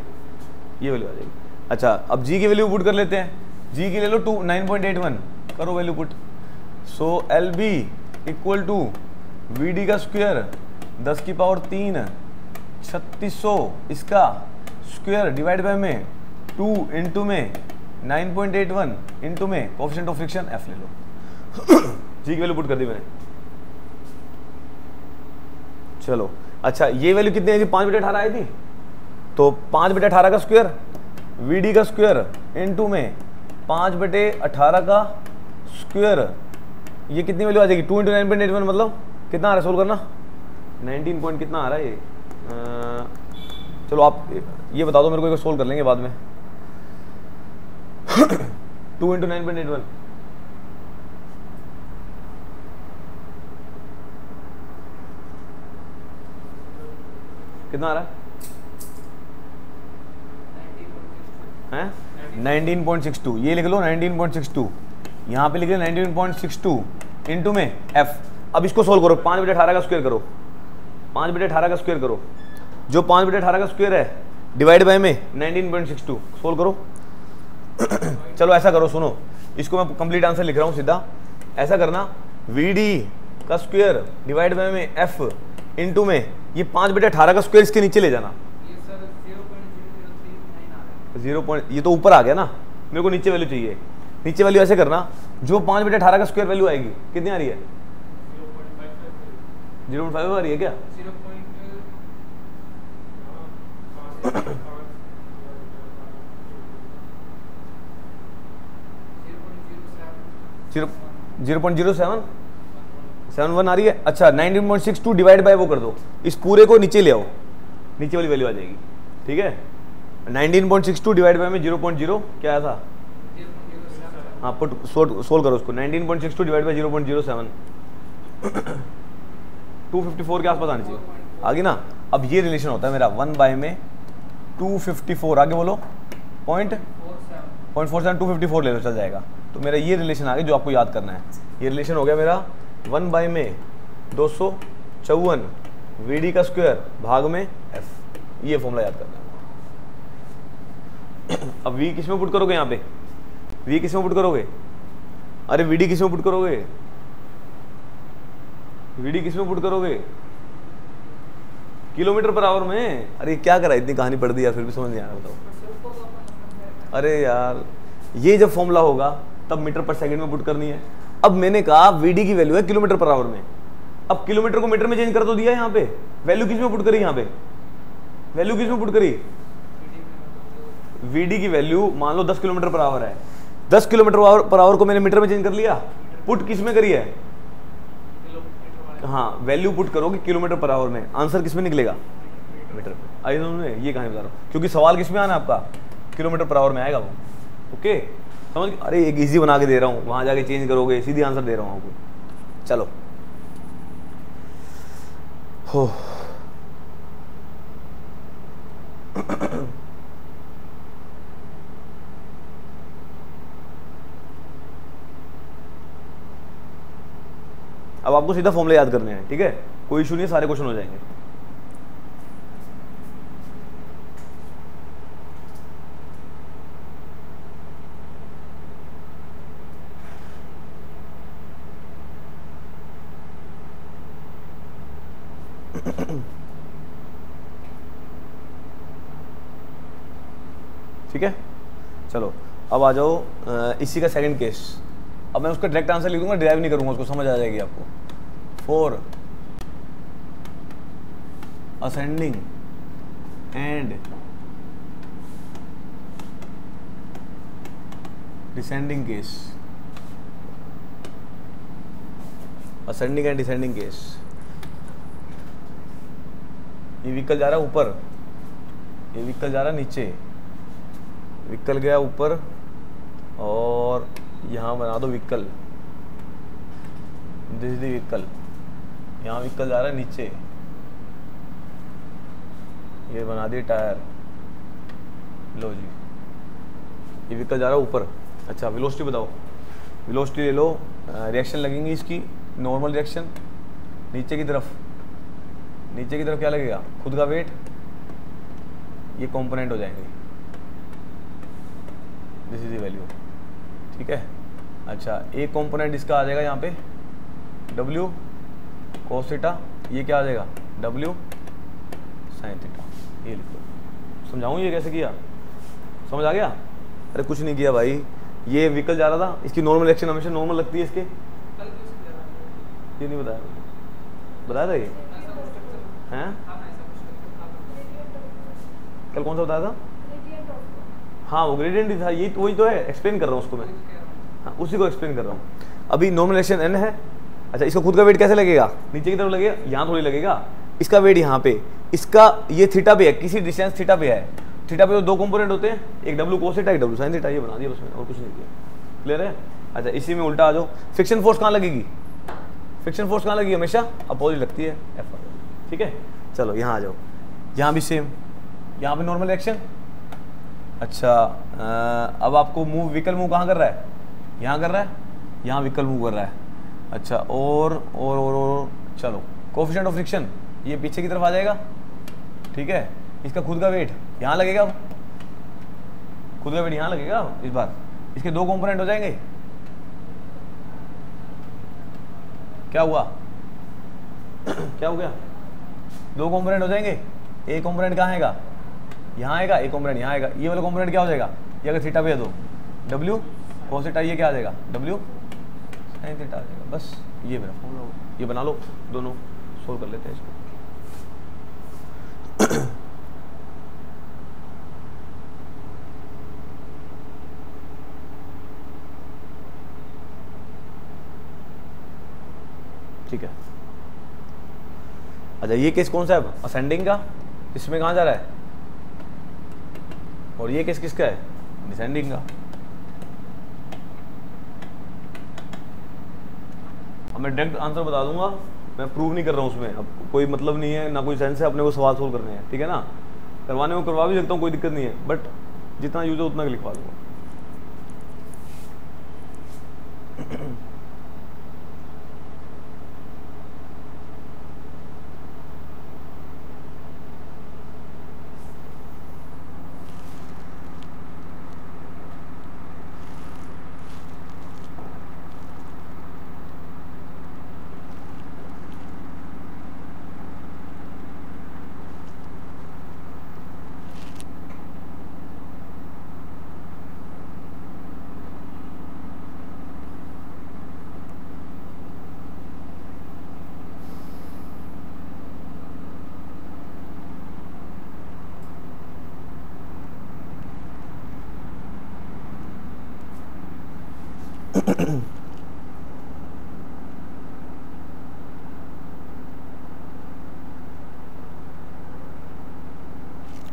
ये वैल्यू आ जाएगी। अच्छा अब जी की वैल्यू पुट कर लेते हैं, जी की ले लो 9.81, करो value put. So L B equal to V D का स्क्वायर 10 की पावर 3 3600 इसका स्क्वायर डिवाइड बाय में 2 इंटू में 9.81 इंटू में कोएफिशिएंट ऑफ फ्रिक्शन एफ ले लो। जी की वैल्यू पुट कर दी मैंने। चलो अच्छा ये वैल्यू कितनी आई थी, 5/18 आई थी, तो 5/18 का स्क्वायर वी डी का स्क्वायर इंटू में 5/18 का स्क्वायर, ये कितनी वैल्यू आ जाएगी 2 इंटू 9.81 मतलब कितना आ रहा है, सोल्व करना 19 पॉइंट कितना आ रहा है ये, चलो आप ये बता दो मेरे को, एक सोल्व कर लेंगे बाद में। 2 इंटू 9.81 कितना आ रहा है, 19.62, ये लिख लो 19.62, यहाँ पे लिख लो 19.62 इंटू में एफ। अब इसको सोल्व करो, 5/18 का स्क्वायर करो, 5/18 का स्क्वायर करो, जो 5/18 का स्क्वायर है डिवाइड बाय में 19.62, सोल्व करो। चलो ऐसा करो, सुनो इसको मैं कंप्लीट आंसर लिख रहा हूँ सीधा, ऐसा करना वी डी का स्क्वायर डिवाइड बाय में एफ इंटू में ये 5/18 का स्क्वायर इसके नीचे ले जाना, 0. ये तो ऊपर आ गया ना, मेरे को नीचे वैल्यू चाहिए, नीचे वैल्यू ऐसे करना, जो 5/18 का स्क्वायर वैल्यू आएगी कितनी आ रही है, 0.5 आ रही है क्या, 0.0771 आ रही है। अच्छा 19.62 डिवाइड बाय वो कर दो, इस पूरे को नीचे ले आओ, नीचे वाली वैल्यू आ जाएगी, ठीक है। 19.62 डिवाइड बाय में 0.0 क्या आया था, हाँ पुट सोल्व करो उसको, 19.62 डिवाइड बाय 0.07 254 के आसपास आनी चाहिए, आगे ना। अब ये रिलेशन होता है मेरा 1 बाय में 254, आगे बोलो 0.47 254 ले लो, चल जाएगा। तो मेरा ये रिलेशन आ गया जो आपको याद करना है, ये रिलेशन हो गया मेरा 1 बाय में 254 वी डी का स्क्वायर भाग में एफ, ये फॉर्मूला याद करना है। अब वी किस में पुट करोगे, यहाँ पे वी किस में पुट करोगे, अरे वी डी किस में पुट करोगे, वी डी किस में पुट करोगे, किलोमीटर पर आवर में। अरे क्या करा, इतनी कहानी पढ़ दी यार, फिर भी समझ नहीं आ रहा, बताओ। अरे यार ये जब फॉर्मूला होगा तब मीटर पर सेकंड में पुट करनी है। अब मैंने कहा वीडी की वैल्यू है किलोमीटर पर आवर में, अब किलोमीटर को मीटर में चेंज कर तो दिया, यहाँ पे वैल्यू किस में पुट करी, यहाँ पे वैल्यू किस में पुट करी, वीडी की वैल्यू मान लो 10 किलोमीटर पर आवर है, 10 किलोमीटर पर आवर को मैंने मीटर में चेंज कर लिया, पुट किस में करी है, हाँ वैल्यू पुट करोगे किलोमीटर पर आवर में, आंसर किस में निकलेगा, मीटर पे। आई दोनों ये कहानी बता रहा हूँ, क्योंकि सवाल किस में आना है आपका, किलोमीटर पर आवर में आएगा वो, ओके समझ। अरे एक इजी बना के दे रहा हूँ, वहां जाके चेंज करोगे, सीधी आंसर दे रहा हूँ आपको। चलो हो अब आपको सीधा फॉर्मूला याद करने हैं, ठीक है, कोई इशू नहीं है, सारे क्वेश्चन हो जाएंगे। ठीक है चलो अब आ जाओ इसी का सेकंड केस। अब मैं उसका डायरेक्ट आंसर लिख दूंगा, ड्राइव नहीं करूंगा, उसको समझ आ जाएगी आपको। For ascending and descending case, ascending and descending case, ये व्हीकल जा रहा है ऊपर, ये व्हीकल जा रहा है नीचे, व्हीकल गया ऊपर और यहाँ बना दो vehicle, this is the vehicle, यहाँ व्हीकल जा रहा है नीचे, ये बना दिए टायर, लो जी ये व्हीकल जा रहा है ऊपर। अच्छा वेलोसिटी बताओ, वेलोसिटी ले लो, रिएक्शन लगेंगी इसकी, नॉर्मल रिएक्शन नीचे की तरफ, नीचे की तरफ क्या लगेगा, खुद का वेट, ये कंपोनेंट हो जाएंगे, दिस इज द वैल्यू, ठीक है। अच्छा एक कंपोनेंट इसका आ जाएगा यहाँ पे W cos थीटा, ये क्या आ जाएगा W sin थीटा, ये लिख लो। समझाऊँ ये कैसे किया, समझ आ गया? अरे कुछ नहीं किया भाई, ये व्हीकल जा रहा था, इसकी नॉर्मल रिएक्शन हमेशा नॉर्मल लगती है इसके, ये नहीं बताया, बताया था ये हैं, कल कौन सा बताया था? हाँ वो ग्रेडियंट ही था, ये वही तो है, एक्सप्लेन कर रहा हूँ उसको मैं, हाँ उसी को एक्सप्लेन कर रहा हूँ। अभी नॉर्मल रिएक्शन n है। अच्छा इसका खुद का वेट कैसे लगेगा, नीचे की तरफ लगेगा, यहाँ थोड़ी लगेगा, इसका वेट यहाँ पे, इसका ये थीटा पे है, किसी डिस्टेंस थीटा पे है, थीटा पे तो दो कंपोनेंट होते हैं, एक W cos थीटा, एक W sin थीटा, ये बना दिया उसमें और कुछ नहीं किया, क्लियर है? अच्छा इसी में उल्टा आ जाओ, फ्रिक्शन फोर्स कहाँ लगेगी, फ्रिक्शन फोर्स कहाँ लगेगी, हमेशा अपोजिट लगती है, F, ठीक है। चलो यहाँ आ जाओ, यहाँ भी सेम, यहाँ पे नॉर्मल रिएक्शन। अच्छा अब आपको मूव, व्हीकल मूव कहाँ कर रहा है, यहाँ कर रहा है, यहाँ व्हीकल मूव कर रहा है। अच्छा और चलो कोफिशिएंट ऑफ फ्रिक्शन, ये पीछे की तरफ आ जाएगा, ठीक है। इसका खुद का वेट यहाँ लगेगा, खुद का वेट यहाँ लगेगा, इस बार इसके दो कंपोनेंट हो जाएंगे, क्या हुआ क्या हो गया, दो कंपोनेंट हो जाएंगे, एक कंपोनेंट कहाँ आएगा, यहाँ आएगा, एक कंपोनेंट यहाँ आएगा, ये वाला कंपोनेंट क्या हो जाएगा, ये अगर थीटा पे है तो W cos थीटा, ये क्या आ जाएगा W sin थीटा आ जाएगा, बस ये मेरा फॉर्मूला होगा, ये बना लो, दोनों सोल्व कर लेते हैं इसको। ठीक है। अच्छा ये केस कौन सा है, असेंडिंग का, इसमें कहाँ जा रहा है, और ये केस किसका है, डिसेंडिंग का। अब मैं डायरेक्ट आंसर बता दूंगा, मैं प्रूव नहीं कर रहा हूँ उसमें, अब कोई मतलब नहीं है ना कोई सेंस है, अपने को सवाल सोल्व करने हैं, ठीक है ना। करवाने में करवा भी सकता हूँ, कोई दिक्कत नहीं है, बट जितना यूज है उतना लिखवा दूंगा।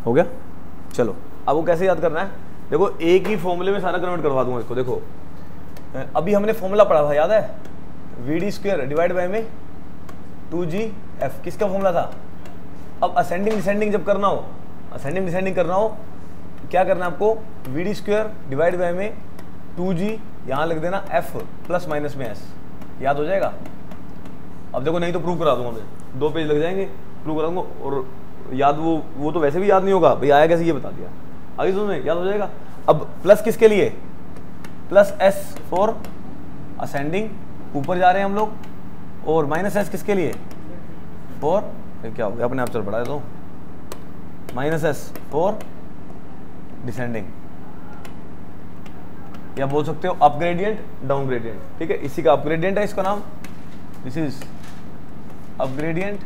हो गया। चलो अब वो कैसे याद करना है, देखो एक ही फॉर्मूले में सारा कन्वर्ट करवा दूंगा इसको। देखो अभी हमने फॉर्मूला पढ़ा था, याद है, VD² डिवाइड बाय में 2GF, किसका फॉर्मूला था। अब असेंडिंग डिसेंडिंग जब करना हो, असेंडिंग डिसेंडिंग करना हो क्या करना है आपको, VD² डिवाइड बाय में 2G, यहाँ लिख देना F प्लस माइनस में S, याद हो जाएगा। अब देखो नहीं तो प्रूव करा दूंगा मैं, 2 पेज लग जाएंगे, प्रूव करा दूंगा, और याद वो तो वैसे भी याद नहीं होगा भाई, आया कैसे ये बता दिया, आगे सुनो याद हो जाएगा। अब प्लस किसके लिए, प्लस S फॉर असेंडिंग, ऊपर जा रहे हैं हम लोग, और माइनस S किसके लिए, फॉर, क्या हो गया अपने आप चल पड़ा है, तो माइनस S फॉर डिसेंडिंग, या बोल सकते हो अपग्रेडियंट डाउन ग्रेडियंट, ठीक है। इसी का अपग्रेडियंट है इसका नाम, this is up gradient,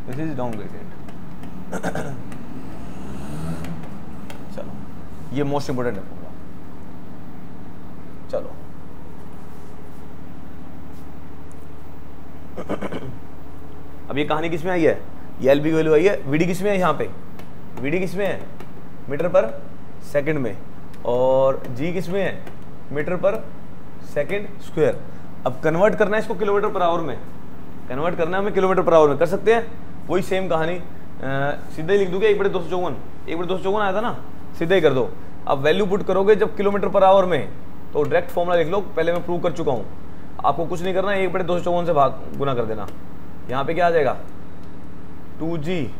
this is down gradient. चलो ये मोस्ट इंपोर्टेंट है पूरा। चलो अब ये कहानी किस में आई है, ये एल बी की वैल्यू आई है। वी डी किस में है यहाँ पे, वी डी किस में है, मीटर पर सेकंड में, और जी किस में है, मीटर पर सेकंड स्क्वायर। अब कन्वर्ट करना है इसको किलोमीटर पर आवर में, कन्वर्ट करना है हमें किलोमीटर पर आवर में, कर सकते हैं। वही सेम कहानी सीधा ही लिख दूंगा, 1/254, 1/254 आया था ना, सीधा ही कर दो। अब वैल्यू पुट करोगे जब किलोमीटर पर आवर में, तो डायरेक्ट फॉर्मूला लिख लो, पहले मैं प्रूव कर चुका हूँ। आपको कुछ नहीं करना है, 1/254 से भाग गुना कर देना। यहाँ पे क्या आ जाएगा, 2g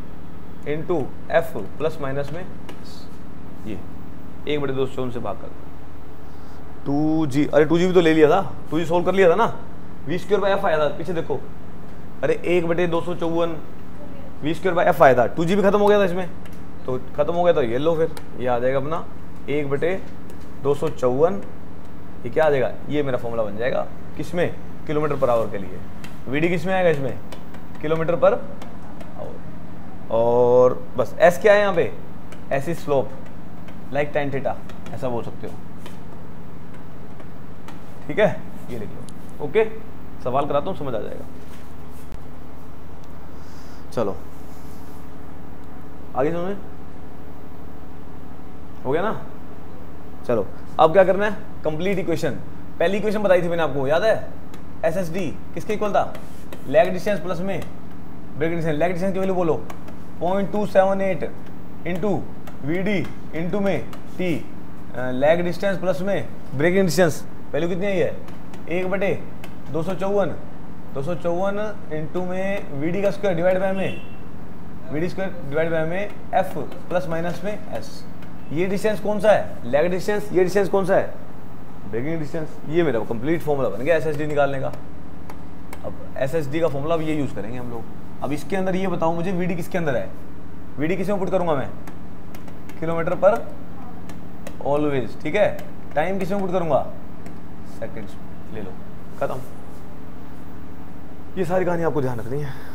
into F plus minus में ये 1/254 से भाग कर दो। 2g, अरे 2g भी तो ले लिया था, 2g सोल्व कर लिया था ना, v²/f आया था, पीछे देखो, अरे 1/254 v²/f आया था, 2g भी खत्म हो गया था इसमें, तो खत्म हो गया, तो ये लो फिर ये आ जाएगा अपना 1/254, ये क्या आ जाएगा, ये मेरा फॉर्मूला बन जाएगा किसमें, किलोमीटर पर आवर के लिए। वीडी किस में आएगा, इसमें किलोमीटर पर आवर, और बस एस क्या है यहाँ पे, S is slope like tan theta, ऐसा बोल सकते हो। ठीक है, ये लिख लो। ओके, सवाल कराता हूँ, समझ आ जाएगा। चलो आगे सुनो, हो गया ना। चलो अब क्या करना है, कंप्लीट इक्वेशन। पहली इक्वेशन बताई थी मैंने आपको, याद है, एस एस डी किसके इक्वल था, लैग डिस्टेंस प्लस में ब्रेक डिस्टेंस। लैग डिस्टेंस की वैल्यू बोलो 0.278 इंटू वी डी इंटू में टी, लैग डिस्टेंस प्लस में ब्रेकिंग डिस्टेंस, वैल्यू कितनी आई है, 1/254, 254 इंटू में वी डी का स्क्वायर डिवाइड बाय में V D square divide by में एफ प्लस माइनस में एस। ये डिस्टेंस कौन सा है, लैग डिस्टेंस, ये डिस्टेंस कौन सा है, ब्रेकिंग डिस्टेंस। ये मेरा कंप्लीट फॉर्मूला बन गया एसएसडी निकालने का। अब एसएसडी का फॉर्मूला अब ये यूज करेंगे हम लोग। अब इसके अंदर ये बताओ मुझे, वीडी किसके अंदर है, वीडी किस में पुट करूंगा मैं, किलोमीटर पर ऑलवेज। ठीक है, टाइम किस में पुट करूंगा, सेकंड्स, ले लो, खत्म। ये सारी कहानी आपको ध्यान रखनी है।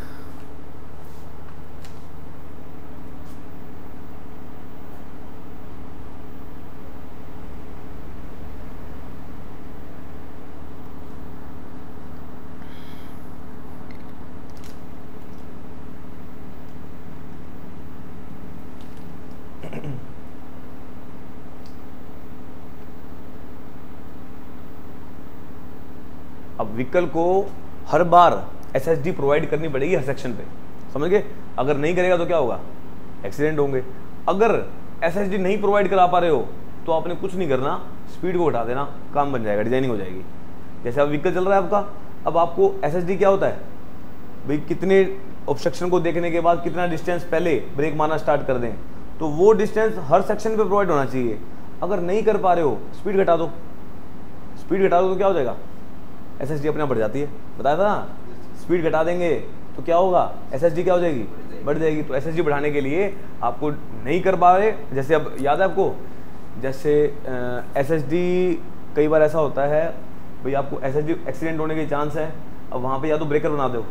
अब व्हीकल को हर बार एसएसडी प्रोवाइड करनी पड़ेगी हर सेक्शन पे, समझ गए। अगर नहीं करेगा तो क्या होगा, एक्सीडेंट होंगे। अगर एसएसडी नहीं प्रोवाइड करा पा रहे हो तो आपने कुछ नहीं करना, स्पीड को घटा देना, काम बन जाएगा, डिजाइनिंग हो जाएगी। जैसे अब व्हीकल चल रहा है आपका, अब आपको एसएसडी क्या होता है भाई, कितने ऑब्स्ट्रक्शन को देखने के बाद कितना डिस्टेंस पहले ब्रेक मारना स्टार्ट कर दें, तो वो डिस्टेंस हर सेक्शन पे प्रोवाइड होना चाहिए। अगर नहीं कर पा रहे हो, स्पीड घटा दो, स्पीड घटा दो तो क्या हो जाएगा, एसएसडी अपने आप बढ़ जाती है। बताया था ना, स्पीड घटा देंगे तो क्या होगा, एसएसडी क्या हो जाएगी, बढ़ जाएगी। तो एसएसडी बढ़ाने के लिए आपको नहीं कर पा रहे, जैसे अब याद है आपको, जैसे एसएसडी कई बार ऐसा होता है भाई, आपको एसएसडी एक्सीडेंट होने के चांस है। अब वहाँ पे या तो ब्रेकर बना दो,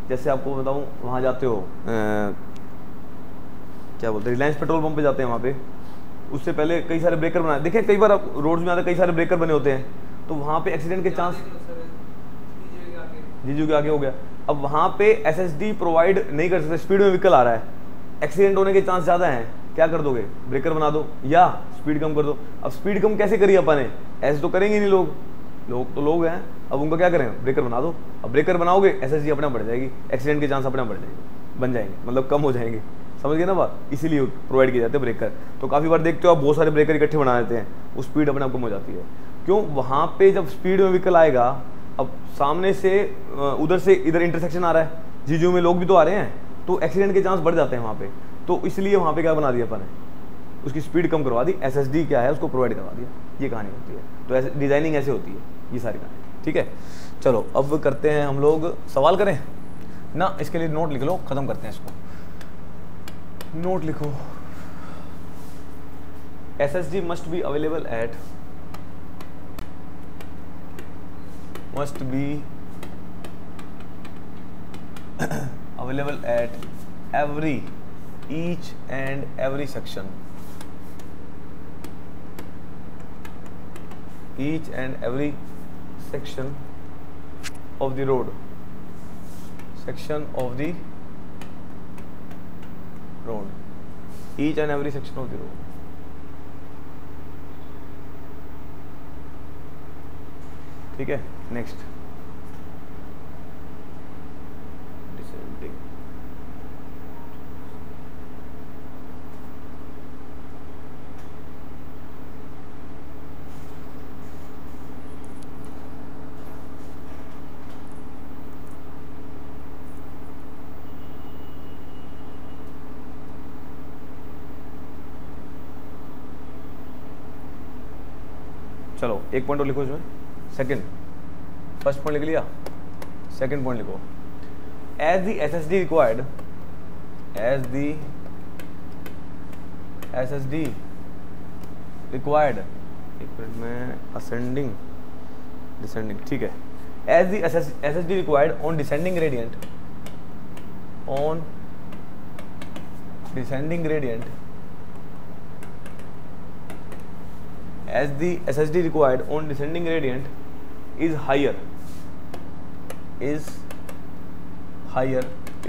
जैसे आपको बताऊँ, वहाँ जाते हो क्या बोलते हैं, रिलायंस पेट्रोल पंप पे जाते हैं, वहाँ पे उससे पहले कई सारे ब्रेकर बनाए, देखिए कई बार रोड्स में आते कई सारे ब्रेकर बने होते हैं, तो वहाँ पे एक्सीडेंट के चांस जीजू के आगे हो गया। अब वहाँ पे एसएसडी प्रोवाइड नहीं कर सकते, स्पीड में व्हीकल आ रहा है, एक्सीडेंट होने के चांस ज़्यादा हैं, क्या कर दोगे, ब्रेकर बना दो या स्पीड कम कर दो। अब स्पीड कम कैसे करिए अपन ने, ऐसे तो करेंगे नहीं लोग, लोग तो लोग हैं, अब उनका क्या करें, ब्रेकर बना दो। अब ब्रेकर बनाओगे एसएसडी अपने बढ़ जाएगी, एक्सीडेंट के चांस अपने बढ़ जाएंगे, बन जाएंगे, मतलब कम हो जाएंगे, समझ गए ना बात। इसीलिए प्रोवाइड किए जाते हैं ब्रेकर। तो काफ़ी बार देखते हो आप, बहुत सारे ब्रेकर इकट्ठे बना देते हैं, वो स्पीड अपने आप कम हो जाती है। क्यों, वहाँ पे जब स्पीड में व्हीकल आएगा, अब सामने से उधर से इधर इंटरसेक्शन आ रहा है, जीजू में लोग भी तो आ रहे हैं, तो एक्सीडेंट के चांस बढ़ जाते हैं वहाँ पे। तो इसलिए वहाँ पे क्या बना दिया अपन ने, उसकी स्पीड कम करवा दी, एसएसडी क्या है उसको प्रोवाइड करवा दिया। ये कहानी होती है, तो ऐसे डिजाइनिंग ऐसे होती है, ये सारी कहानी। ठीक है, चलो अब करते हैं हम लोग, सवाल करें ना, इसके लिए नोट लिख लो, खत्म करते हैं इसको। नोट लिखो, SSD must be available at every each and every section, each and every section of the road, section of the road, each and every section of the road. ठीक है, नेक्स्ट डिसेंडिंग। चलो एक पॉइंट और लिखो इसमें, सेकंड, फर्स्ट पॉइंट लिख लिया, सेकंड पॉइंट लिखो, as the SSD required, as the SSD required, एक मिनट में असेंडिंग डिसेंडिंग, ठीक है, as the SSD required on descending gradient, on descending gradient, as the SSD required on descending gradient is higher,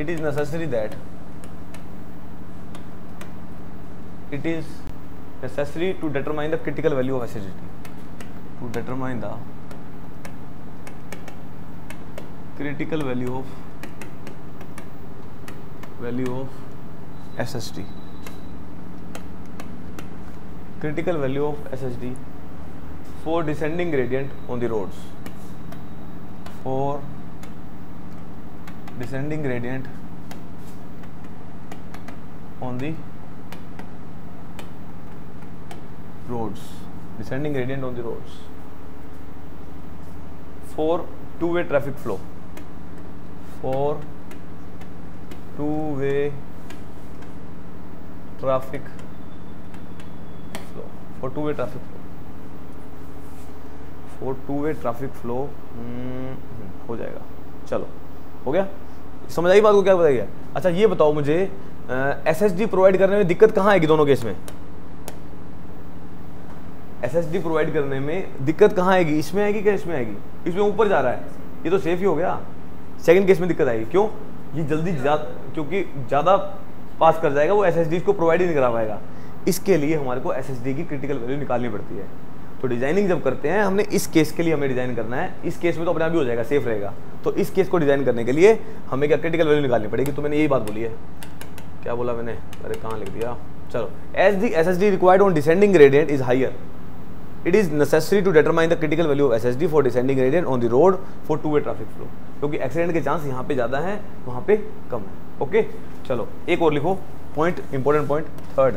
it is necessary to determine the critical value of SSD, to determine the critical value of SSD, critical value of SSD for descending gradient on the roads, for descending gradient on the roads, descending gradient on the roads, for two-way traffic flow, for two-way traffic flow, for two-way traffic flow, for two-way traffic flow, हो जाएगा, चलो हो गया, समझ आई बात को, क्या बताया गया। अच्छा ये बताओ मुझे, एसएसडी प्रोवाइड करने में दिक्कत कहाँ आएगी दोनों केस में, एसएसडी प्रोवाइड करने में दिक्कत कहाँ आएगी, इसमें आएगी क्या इसमें आएगी, इसमें ऊपर जा रहा है, ये तो सेफ ही हो गया, सेकंड केस में दिक्कत आएगी, क्यों, ये जल्दी क्योंकि ज़्यादा पास कर जाएगा, वो एसएसडी को प्रोवाइड ही नहीं करा पाएगा, इसके लिए हमारे को एसएसडी की क्रिटिकल वैल्यू निकालनी पड़ती है। तो डिजाइनिंग जब करते हैं हमने इस केस के लिए हमें डिजाइन करना है, इस केस में तो अपने आप ही हो जाएगा, सेफ रहेगा, तो इस केस को डिजाइन करने के लिए हमें क्या क्रिटिकल वैल्यू निकालनी पड़ेगी। तो मैंने यही बात बोली है, क्या बोला मैंने, अरे कहाँ लिख दिया, चलो, as the SSD required on descending gradient is higher, it is necessary to determine the critical value of SSD for descending gradient on the road for two way traffic flow, क्योंकि एक्सीडेंट के चांस यहाँ पे ज़्यादा है वहाँ पे कम है। ओके चलो एक और लिखो point, important point, third,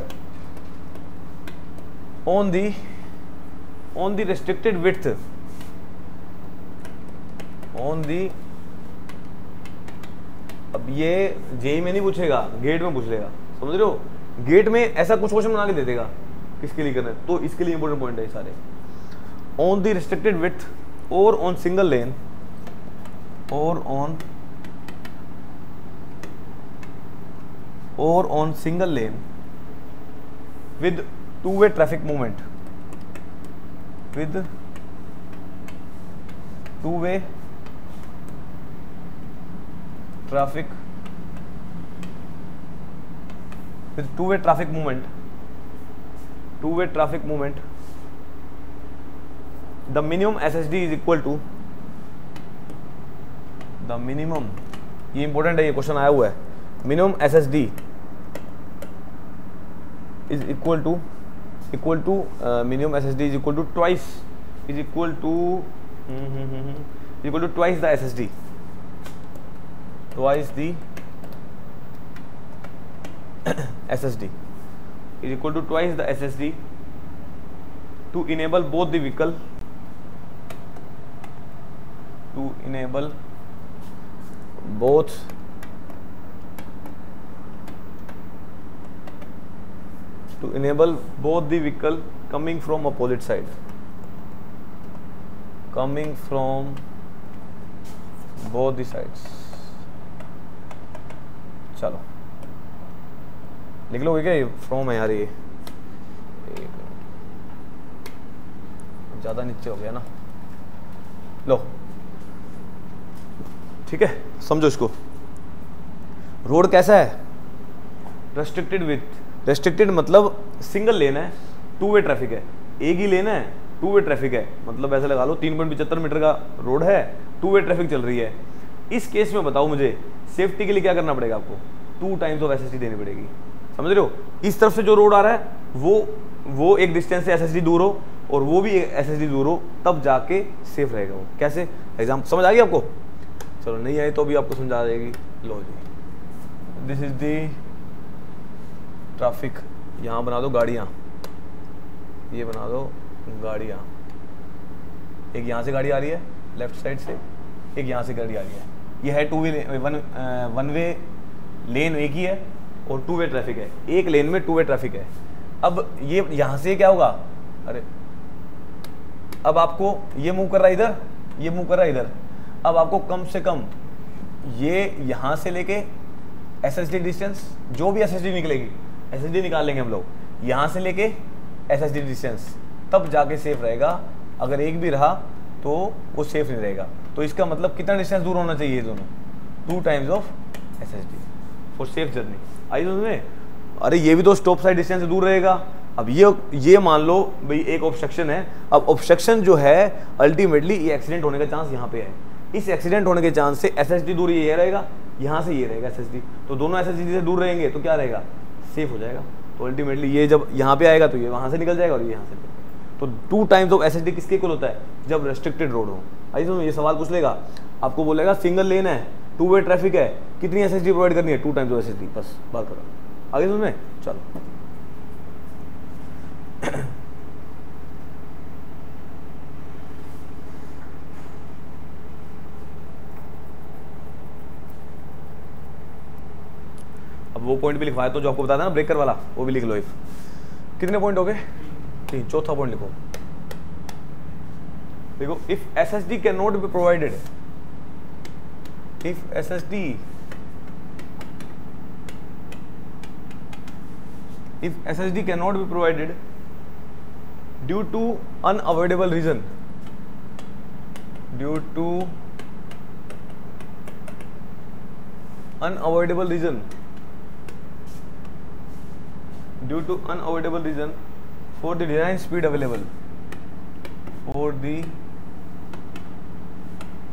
on the restricted width, on the, अब ये जेई में नहीं पूछेगा, गेट में पूछ लेगा, समझ रहे हो, गेट में ऐसा कुछ क्वेश्चन बना के दे देगा किसके लिए करना है, तो इसके लिए इंपॉर्टेंट पॉइंट है सारे, ऑन द रिस्ट्रिक्टेड विड्थ और ऑन सिंगल लेन, और on single lane with two-way traffic movement, with two-way traffic, with two-way traffic movement, two-way traffic movement, the minimum SSD is equal to, the minimum, ये इंपॉर्टेंट है, ये क्वेश्चन आया हुआ है, minimum SSD is equal to minimum SSD is equal to twice, is equal to twice the SSD, twice the SSD is equal to twice the SSD to enable both the vehicle, to enable both the vehicle coming from opposite side, coming from both the sides। चलो लिख लोगे क्या, ये फ्रॉम है यार, ये ज़्यादा नीचे हो गया ना, लो ठीक है, समझो इसको। रोड कैसा है, रेस्ट्रिक्टेड विथ, रेस्ट्रिक्टेड मतलब सिंगल लेन है, टू वे ट्रैफिक है, एक ही लेन है, टू वे ट्रैफिक है, मतलब ऐसे लगा लो 3.75 मीटर का रोड है, टू वे ट्रैफिक चल रही है। इस केस में बताओ मुझे सेफ्टी के लिए क्या करना पड़ेगा आपको, 2 टाइम्स ऑफ एसएसडी देनी पड़ेगी। समझ रहे हो, इस तरफ से जो रोड आ रहा है वो एक डिस्टेंस से एसएसडी दूर हो और वो भी एसएसडी दूर हो, तब जाके सेफ रहेगा वो। कैसे, एग्जाम समझ आ गई आपको? चलो नहीं आई तो भी आपको समझा देगी। लो जी, दिस इज दी ट्रैफिक, यहाँ बना दो गाड़ियाँ, ये बना दो गाड़ियाँ, एक यहाँ से गाड़ी आ रही है लेफ्ट साइड से, एक यहाँ से गाड़ी आ रही है, ये है टू वे वन वे लेन एक ही है और टू वे ट्रैफिक है, एक लेन में टू वे ट्रैफिक है। अब ये यहाँ से क्या होगा, अरे अब आपको ये मूव कर रहा है इधर, ये मूव कर रहा है इधर, अब आपको कम से कम ये यहाँ से लेके एसएसडी डिस्टेंस, जो भी एसएसडी निकलेगी, एसएसडी निकाल लेंगे हम लोग, यहाँ से लेके एसएसडी डिस्टेंस, तब जाके सेफ रहेगा। अगर एक भी रहा तो वो सेफ नहीं रहेगा। तो इसका मतलब कितना डिस्टेंस दूर होना चाहिए, दोनों 2 times of SSD for safe journey. आई समझ में? अरे ये भी तो स्टॉप साइड डिस्टेंस से दूर रहेगा। अब ये मान लो भाई एक ऑब्स्ट्रक्शन है, अब ऑब्स्ट्रक्शन जो है अल्टीमेटली ये एक्सीडेंट होने का चांस यहाँ पे है, इस एक्सीडेंट होने के चांस से एसएसडी दूर ये रहेगा, यहाँ से ये रहेगा एसएसडी, तो दोनों एसएसडी से दूर रहेंगे तो क्या रहेगा, सेफ हो जाएगा। तो अल्टीमेटली ये जब यहाँ पे आएगा तो ये वहाँ से निकल जाएगा और ये यहाँ से, तो 2 टाइम्स ऑफ एसएसडी किसके इक्वल होता है, जब रेस्ट्रिक्टेड रोड हो। आई सुनो, ये सवाल पूछ लेगा आपको, बोलेगा सिंगल लेन है, टू वे ट्रैफिक है, कितनी एसएसडी प्रोवाइड करनी है, 2 टाइम्स ऑफ एसएसडी, बस बात करो। आगे सुन में चलो, अब वो पॉइंट भी लिखवाया तो जो आपको बताया था ना ब्रेकर वाला, वो भी लिख लो। इफ कितने पॉइंट हो गए, 3, चौथा पॉइंट लिखो। देखो, if SSD can not be provided, if SSD cannot be provided due to unavoidable reason, due to unavoidable reason for the design speed available, for the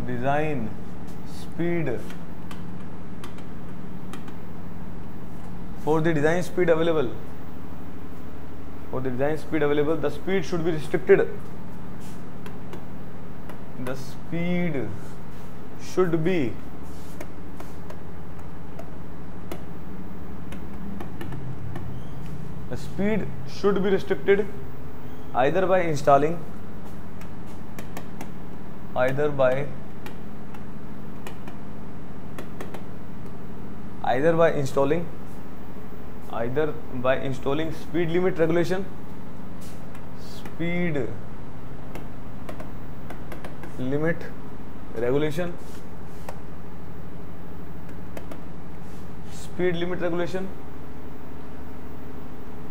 design speed available, the speed should be restricted. The speed should be restricted either by installing speed limit regulation,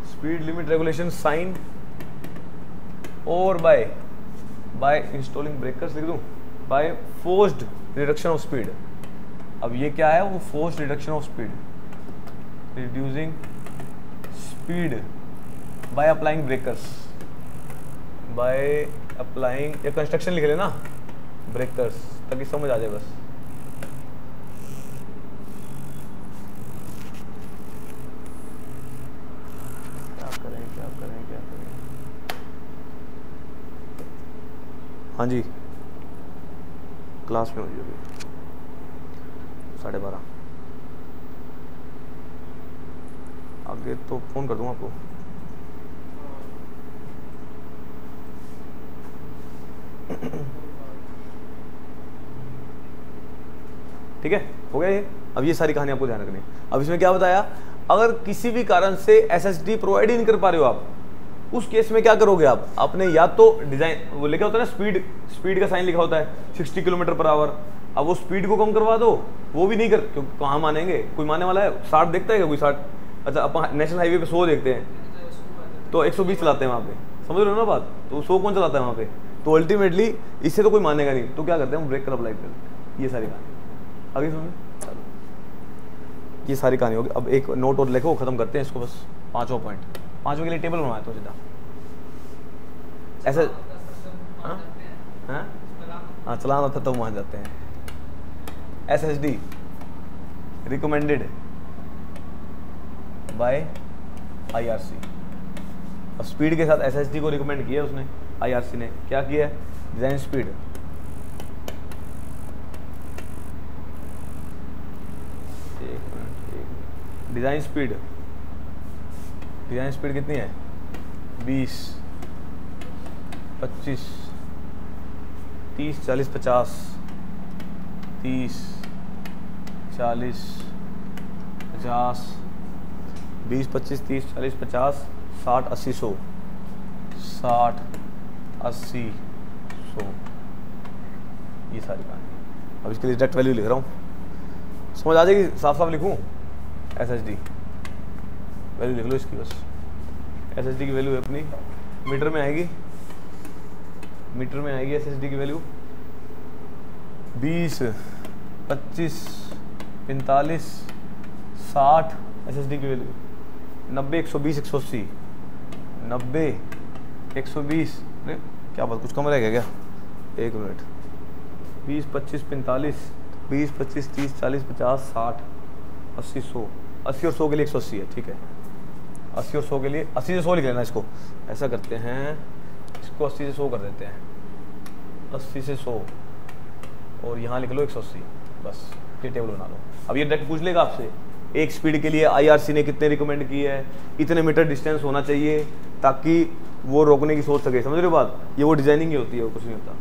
speed limit regulation sign, or by installing breakers, लिख दूं, by forced reduction of speed। अब ये क्या है, वो forced reduction of speed, reducing speed by applying breakers, by applying, ये कंस्ट्रक्शन लिख लेना ब्रेकर्स, ताकि समझ आ जाए बस। क्या करें। हाँ जी, क्लास में हो जी अभी 12:30, आगे तो फोन कर दूंगा आपको। ठीक है, हो गया ये। अब ये सारी कहानी आपको ध्यान रखनी है। अब इसमें क्या बताया, अगर किसी भी कारण से एसएसडी प्रोवाइड ही नहीं कर पा रहे हो आप, उस केस में क्या करोगे आप, आपने या तो डिजाइन, वो लिखा होता है ना स्पीड का साइन लिखा होता है 60 किलोमीटर पर आवर, अब वो स्पीड को कम करवा दो, वो भी नहीं कर, क्योंकि कहाँ मानेंगे, कोई मानने वाला है, 60 देखता है क्या कोई 60? अच्छा, अपन नेशनल हाईवे पे 100 देखते हैं, तो 120 चलाते हैं वहाँ पे, समझ रहे हो ना बात, तो 100 कौन चलाता है वहाँ पे, तो अल्टीमेटली इससे तो कोई मानेगा नहीं, तो क्या करते हैं हम ब्रेकर अप्लाई करते हैं। ये सारी बात आगे सुनो। ये सारी कहानी होगी। अब एक नोट और लिखो, ख़त्म करते हैं इसको बस। 5वां पॉइंट, 5वें के लिए टेबल बनवाया तो सीधा ऐसे। हाँ चलाना था तो वहाँ जाते हैं। SSD recommended by IRC। अब स्पीड के साथ SSD को रिकमेंड किया उसने, IRC ने क्या किया है, design speed. Design speed, design speed कितनी है, 20, 25, 30, 40, 50, 30, 40, 50, 20, 25, 30, 40, 50, 60, 80, 100, 60, 80, 100, ये सारी कहानी। अब इसके लिए डायरेक्ट वैल्यू लिख रहा हूँ, समझ आ जाएगी। साफ साफ लिखूँ, SSD वैल्यू लिख लो इसकी बस। SSD की वैल्यू अपनी मीटर में आएगी, मीटर में आएगी SSD की वैल्यू 20, 25, 45, 60। SSD की वैल्यू 90, 120, 180, 90, 120। अरे क्या बात, कुछ कम रहेगा क्या, एक मिनट। 20, 25, 45, 20, 25, 30, 40, 50, 60, 80, 100। 80 और 100 के लिए 180 है, ठीक है। 80 और 100 के लिए 80 से 100 लिख लेना इसको। ऐसा करते हैं, इसको 80 से 100 कर देते हैं, 80 से 100 और यहाँ लिख लो 180, बस ये टेबल बना लो। अब ये डायरेक्ट पूछ लेगा आपसे, एक स्पीड के लिए IRC ने कितने रिकमेंड किए है, इतने मीटर डिस्टेंस होना चाहिए ताकि वो रोकने की सोच सके। समझ रहे हो बात, ये वो डिजाइनिंग ही होती है, वो कुछ नहीं होता।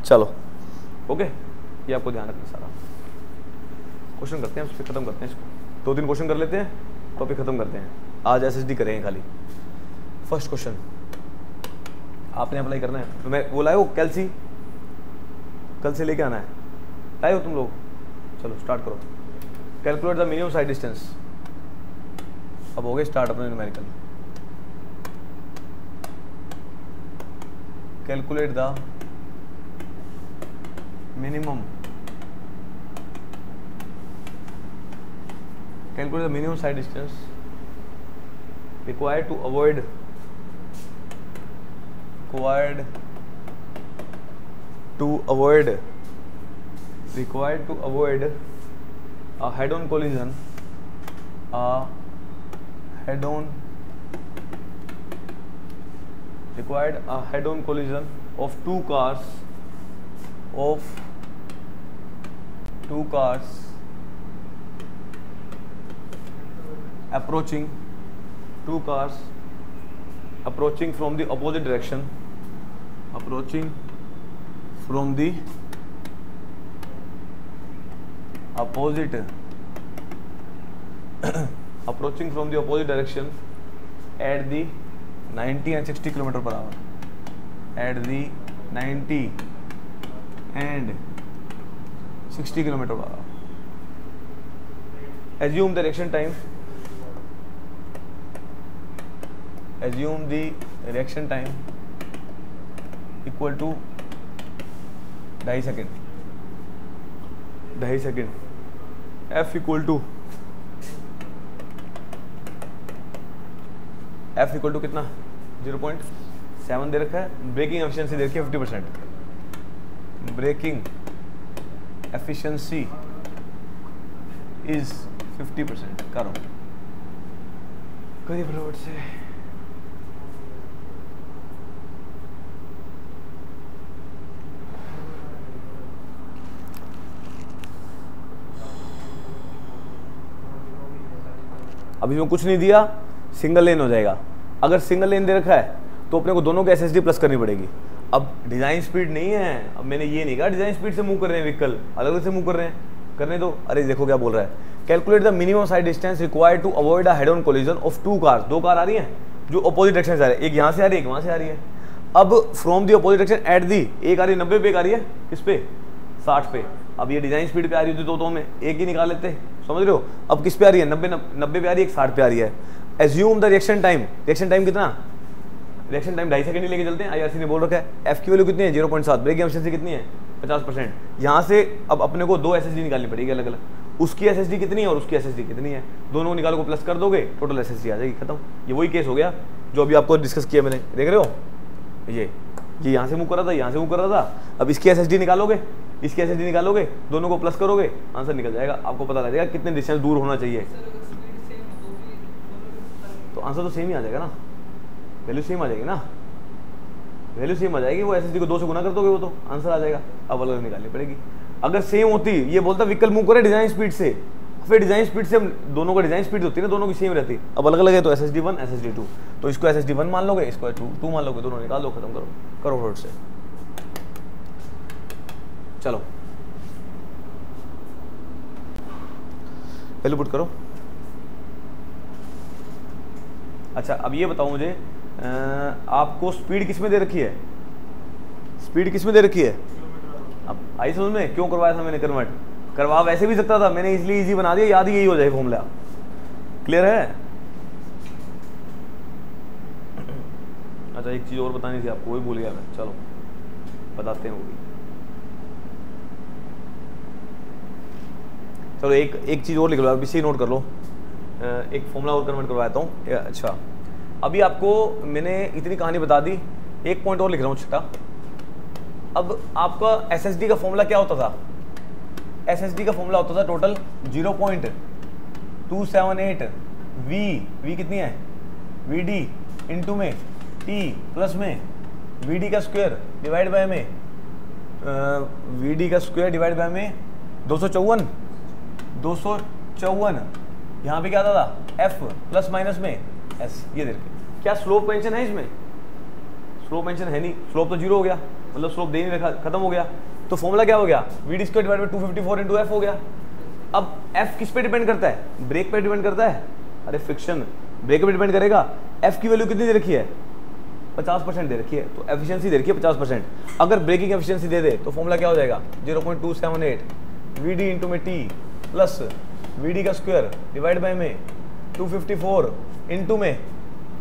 चलो ओके, ये आपको ध्यान रखना सारा। क्वेश्चन करते हैं, उस पर खत्म करते हैं इसको। 2-3 क्वेश्चन कर लेते हैं, टॉपिक खत्म करते हैं। आज SSD करेंगे खाली। फर्स्ट क्वेश्चन आपने अप्लाई करना है, तो मैं वो लाए हो कैल्सी, कल से लेके आना है, लाए हो तुम लोग। चलो स्टार्ट करो। Calculate the minimum sight distance. अब हो गए स्टार्ट अपने numerical. Calculate the minimum, calculate the minimum side distance required to avoid a head-on collision, of two cars approaching from the opposite direction, approaching from the opposite direction at the 90 and 60 km per hour, at the 90 and 60 km per hour. Assume the reaction time equal to 2.5 second. F equal to कितना, 0.7 दे रखा है। ब्रेकिंग एफिशिएंसी दे रखी है 50%। Braking efficiency is 50%। करो करिए फटाफट से। अभी मैं कुछ नहीं दिया, सिंगल लेन हो जाएगा। अगर सिंगल लेन दे रखा है तो अपने को दोनों के SSD प्लस करनी पड़ेगी। अब डिज़ाइन स्पीड नहीं है, अब मैंने ये नहीं कहा डिज़ाइन स्पीड से मूव कर रहे हैं व्हीकल, अलग अलग से मूव कर रहे हैं, करने दो। अरे देखो क्या बोल रहा है, calculate the minimum sight distance required to avoid a head on collision of two cars. दो कार आ रही हैं जो अपोजिट डायरेक्शन से आ रही है, एक यहाँ से आ रही है, एक वहाँ से आ रही है। अब from the opposite direction at the, एक आ रही है 90 पे, एक आ रही है किस पे, 60 पे। अब ये डिजाइन स्पीड पे आ रही होती दो में एक ही निकाल लेते, समझ रहे हो। अब किस पे आ रही है, 90 पे आ रही है, एक 60 पे आ रही है। Assume the reaction time, reaction time कितना, रिएक्शन टाइम 2.5 सेकंड ही लेके चलते हैं, IRC ने बोल रखा है। एफ की वैल्यू कितनी है, 0.7। ब्रेकिंग एफिशिएंसी कितनी है, 50%। यहाँ से अब अपने को दो SSD निकालनी पड़ेगी अलग अलग। उसकी एसएसडी कितनी है और उसकी एसएसडी कितनी है, दोनों को निकालो को प्लस कर दोगे, टोटल एसएसडी आ जाएगी, खत्म। ये वही केस हो गया जो अभी आपको डिस्कस किया मैंने, देख रहे हो, ये यहाँ से मूव कर रहा था, यहाँ से मूव कर रहा था। अब इसकी एसएसडी निकालोगे, इसकी एसएसडी निकालोगे, दोनों को प्लस करोगे, आंसर निकल जाएगा। आपको पता लग जाएगा कितने डिस्टेंस दूर होना चाहिए, तो आंसर तो सेम ही आ जाएगा ना, वैल्यू सेम आ जाएगी ना, वैल्यू सेम आ जाएगी। वो एसएसडी को 2 से गुना कर दोगे, वो तो आंसर आ जाएगा। अब अलग निकालनी पड़ेगी। अगर सेम होती, ये बोलता व्हीकल मूव करे डिजाइन स्पीड से, फिर डिजाइन स्पीड से दोनों का डिजाइन स्पीड होती है ना, दोनों की सेम रहती है। अब अलग अलग है तो SSD 1 SSD 2, तो इसको SSD 1 मान लोगे, इसको 2 मान लोगे, दोनों निकाल दो, खत्म करो, करो फटाफट से। चलो वैल्यू पुट करो। अच्छा अब ये बताओ मुझे, आपको स्पीड किस में दे रखी है, स्पीड किस में दे रखी है? अब आई समझ में क्यों करवाया था मैंने कन्वर्ट? करवा वैसे भी सकता था मैंने, इसलिए इजी बना दिया, याद ही यही हो जाए फॉर्मूला। क्लियर है? अच्छा एक चीज और बतानी थी आपको, वही भूल गया मैं, चलो बताते हैं वो भी। चलो एक चीज और लिख लो, अभी से नोट कर लो, एक फॉर्मूला और कन्वर्ट करवाता हूँ। अच्छा अभी आपको मैंने इतनी कहानी बता दी, एक पॉइंट और लिख रहा हूँ छठा। अब आपका एसएसडी का फॉर्मूला क्या होता था? एसएसडी का फॉर्मूला होता था टोटल 0.278 वी कितनी है, वीडी इनटू में टी प्लस में वीडी का स्क्वायर डिवाइड बाय में वीडी का स्क्वायर डिवाइड बाय में 254 यहाँ पे क्या आता था, एफ प्लस माइनस में एस। ये देखिए क्या स्लोप मेंशन है इसमें? स्लोप मेंशन है नहीं, स्लोप तो 0 हो गया, मतलब स्लोप दे नहीं रखा, खत्म हो गया। तो फॉर्मूला क्या हो गया, V D square divide by 254 into F हो गया। अब एफ किस पे डिपेंड करता है? ब्रेक पे डिपेंड करता है। अरे फ्रिक्शन ब्रेक पे डिपेंड करेगा। एफ की वैल्यू कितनी दे रखी है? 50% दे रखी है, तो एफिशिएंसी दे रखी है 50%। अगर ब्रेकिंग एफिशिएंसी दे दे तो फॉर्मूला क्या हो जाएगा, 0.278 वीडी इंटू में टी प्लस वीडी का स्क्वायर डिवाइड बाय में 254 इंटू में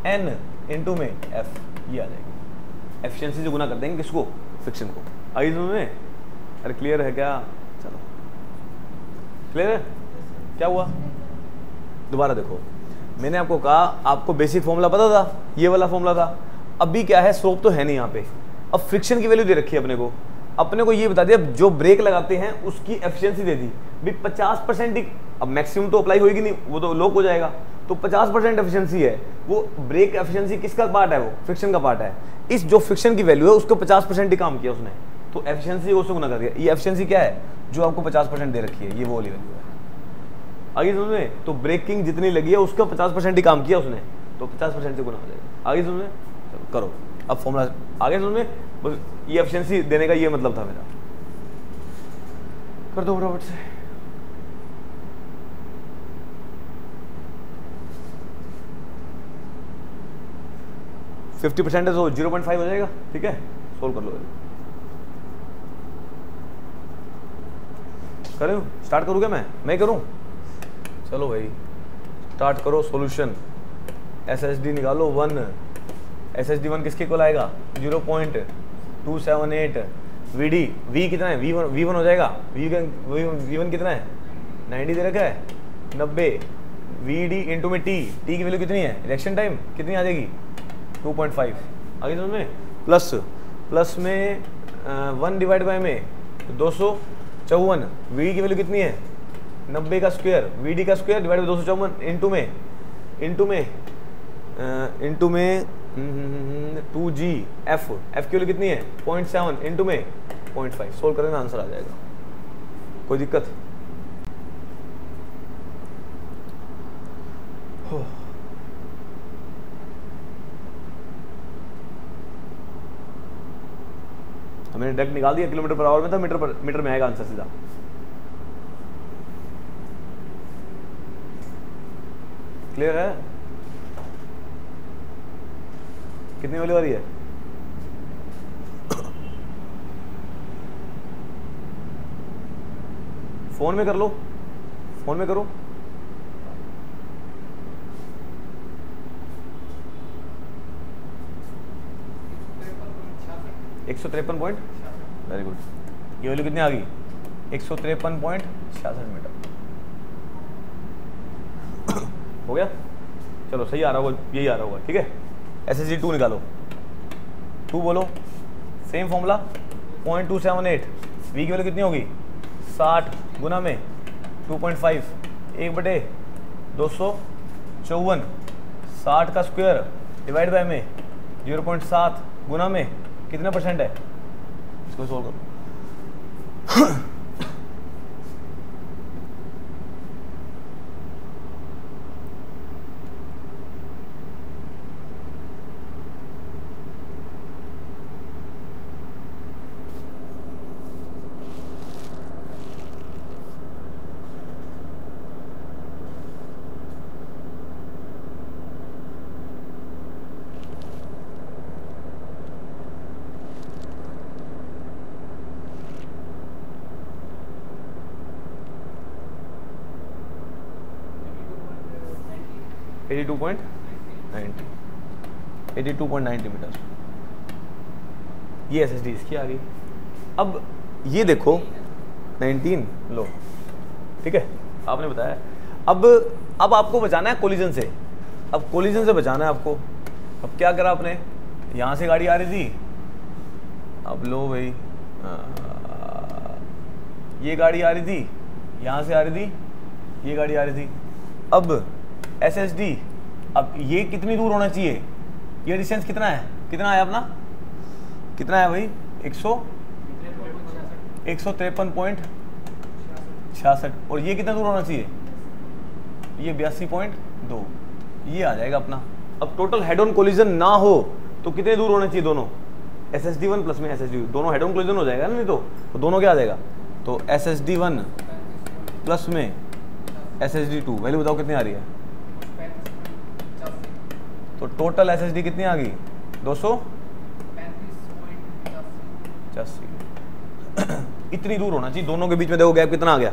एन इंटू में एफ। ये आ जाएगी, एफिशिएंसी से गुना कर देंगे किसको, फ्रिक्शन को। आई में? अरे क्लियर है क्या? चलो क्लियर है? क्या हुआ? दोबारा देखो, मैंने आपको कहा आपको बेसिक फॉर्मूला पता था, ये वाला फॉर्मूला था। अभी क्या है, स्लोप तो है नहीं यहाँ पे, अब फ्रिक्शन की वैल्यू दे रखी है अपने को ये बता दिया जो ब्रेक लगाते हैं उसकी एफिशिएंसी दे दी भी 50% ही। अब मैक्सिमम तो अप्लाई होगी नहीं, वो तो लॉक हो जाएगा, तो 50% एफिशिएंसी है। वो ब्रेक एफिशिएंसी किसका पार्ट है? वो फ्रिक्शन का पार्ट है। इस जो फ्रिक्शन की वैल्यू है उसको 50% ही काम किया उसने, तो एफिशिएंसी उससे गुना कर दिया। ये एफिशिएंसी क्या है जो आपको 50% दे रखी है, ये वो वाली वैल्यू है। आगे समझ में? तो ब्रेकिंग जितनी लगी है उसका 50% ही काम किया उसने, तो 50% से गुना हो जाएगा। आगे समझ में? करो अब फॉर्मूला आगे समझ में। बस ये एफिशिएंसी देने का ये मतलब था मेरा। कर दो फटाफट से। %50 है तो 0.5 हो जाएगा, ठीक है। सोल्व कर लो, करूँ स्टार्ट करूँ क्या? मैं करूँ? चलो भाई स्टार्ट करो सॉल्यूशन। एसएसडी निकालो 1, एसएसडी 1 किसके इक्वल आएगा? 0.278 वीडी, वी कितना है? V1 हो जाएगा। V1 कितना है? 90 दे रखा है, 90 वीडी इंटू में टी की वैल्यू कितनी है? रिएक्शन टाइम कितनी आ जाएगी? 2.5। आगे समझ में? प्लस में 1 डिवाइड बाय में 254, वी की वैल्यू कितनी है? 90 का स्क्वायर, वीडी का स्क्वायर डिवाइड बाय 254 इंटू में 2G एफ की वैल्यू कितनी है? 0.7 इंटू में 0.5। सोल्व करें ना, आंसर आ जाएगा। कोई दिक्कत? मैंने डायरेक्ट निकाल दिया, किलोमीटर पर आवर में था, मीटर में आएगा आंसर सीधा। क्लियर है? कितनी वाली है? फोन में कर लो, फोन में करो। $153 वेरी गुड। ये वैल्यू कितनी आ गई? 153.66 मीटर। हो गया, चलो सही आ रहा होगा, यही आ रहा होगा, ठीक है। SSD2 निकालो, 2 बोलो, सेम फॉर्मूला 0.278, V की वैल्यू कितनी होगी 60 गुना में 2.5 1/254, 60 का स्क्वायर डिवाइड बाय में 0.7 गुना में कितना परसेंट है, इसको सोल्व करो। 82.90 मीटर, ये SSD इसकी आ गई। अब ये देखो 19 लो, ठीक है, आपने बताया। अब आपको बचाना है कोलिजन से, अब कोलिजन से बचाना है आपको। अब क्या करा आपने, यहाँ से गाड़ी आ रही थी, अब लो भाई ये गाड़ी आ रही थी, यहाँ से आ रही थी, ये गाड़ी आ रही थी। अब SSD, अब ये कितनी दूर होना चाहिए, ये डिस्टेंस कितना है, कितना आया अपना, कितना आया भाई 153.66, और ये कितना दूर होना चाहिए, ये 82.2, ये आ जाएगा अपना। अब टोटल हेड ऑन कोलिजन ना हो तो कितने दूर होने चाहिए दोनों, SSD1 प्लस में SSD, दोनों हेड ऑन कोलिजन हो जाएगा ना, नहीं तो दोनों क्या आ जाएगा, तो SSD1 प्लस में SSD2, वैल्यू बताओ कितनी आ रही है, तो टोटल SSD कितनी आ गई 235.85। इतनी दूर होना चाहिए दोनों के बीच में, देखो गैप कितना आ गया,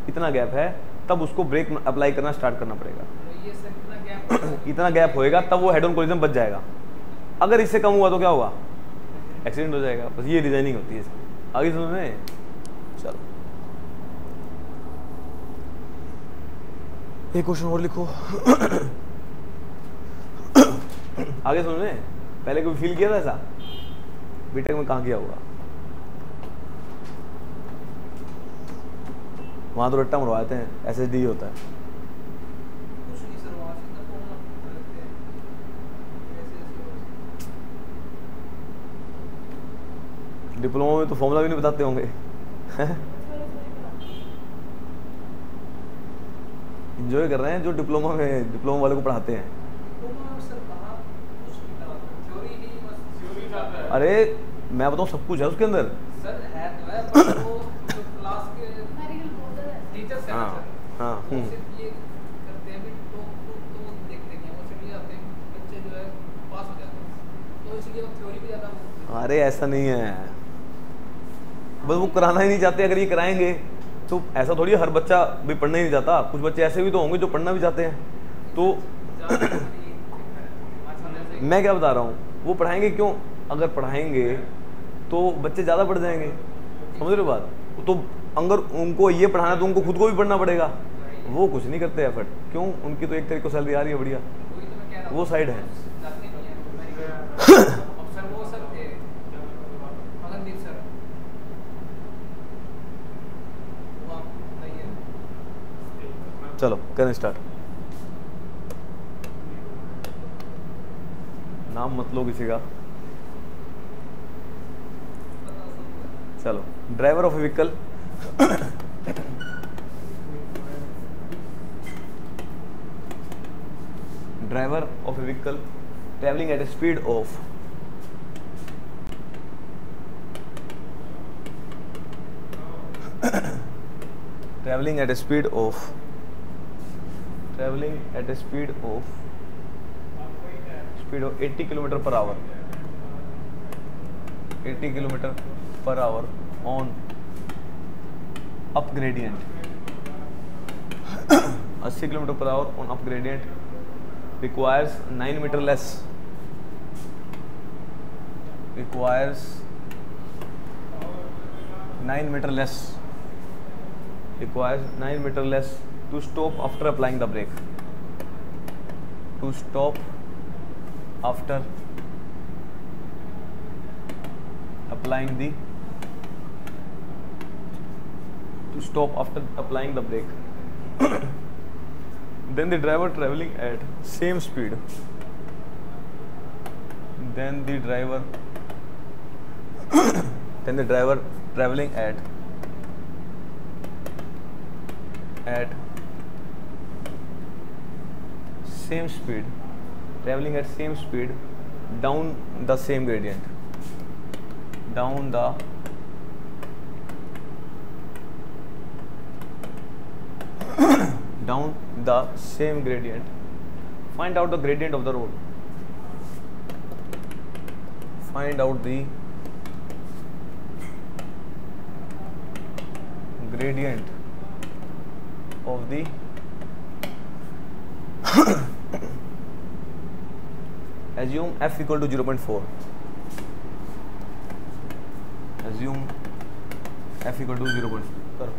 इतना गैप है, तब उसको ब्रेक अप्लाई करना स्टार्ट करना पड़ेगा। इतना गैप होएगा तब वो हेड ऑन कोलिजन बच जाएगा, अगर इससे कम हुआ तो क्या होगा, एक्सीडेंट हो जाएगा। बस ये डिजाइनिंग होती है इसकी, आगे सुनने, चलो एक क्वेश्चन और लिखो। आगे सुनने, पहले कोई फील किया था ऐसा बीटेक में, कहाँ किया होगा, वहां तो रट्टा मरवाते हैं, SSD ही होता है। डिप्लोमा में तो फॉर्मूला भी नहीं बताते होंगे। एंजॉय कर रहे हैं जो डिप्लोमा वाले को पढ़ाते हैं। अरे मैं बताऊँ सब कुछ है उसके अंदर सर, है तो है, पर वो जो क्लास के टीचर्स हैं हाँ ये करते हैं भी तो देखते हैं वो सीधी जाते हैं बच्चे जो है पास हो जाते हैं, तो इसलिए वो थ्योरी भी ज़्यादा। अरे ऐसा नहीं है, बस वो कराना ही नहीं चाहते, अगर ये कराएंगे तो ऐसा थोड़ी हर बच्चा भी पढ़ना ही नहीं चाहता, कुछ बच्चे ऐसे भी तो होंगे जो पढ़ना भी चाहते हैं। तो मैं क्या बता रहा हूँ, वो पढ़ाएंगे क्यों, अगर पढ़ाएंगे तो बच्चे ज़्यादा पढ़ जाएंगे, समझ रहे हो बात। तो अगर उनको ये पढ़ाना तो उनको खुद को भी पढ़ना पड़ेगा, वो कुछ नहीं करते एफर्ट, क्यों, उनकी तो एक तरीके से सैलरी आ रही है बढ़िया, वो साइड है। चलो करें स्टार्ट, नाम मत लो किसी का। चलो, driver of A vehicle driver of A vehicle travelling at A speed of traveling at a speed of 80 km per hour, 80 km per hour on up gradient, 80 km per hour on up gradient, requires 9 meter less, requires 9 meter less to stop after applying the brake. to stop after applying the brake. Then the driver traveling at same speed. Then the driver traveling at same speed, down the same gradient, find out the gradient of the road. Find out the gradient of the assume f equal to 0.4. Assume f equal to 0.4. करो.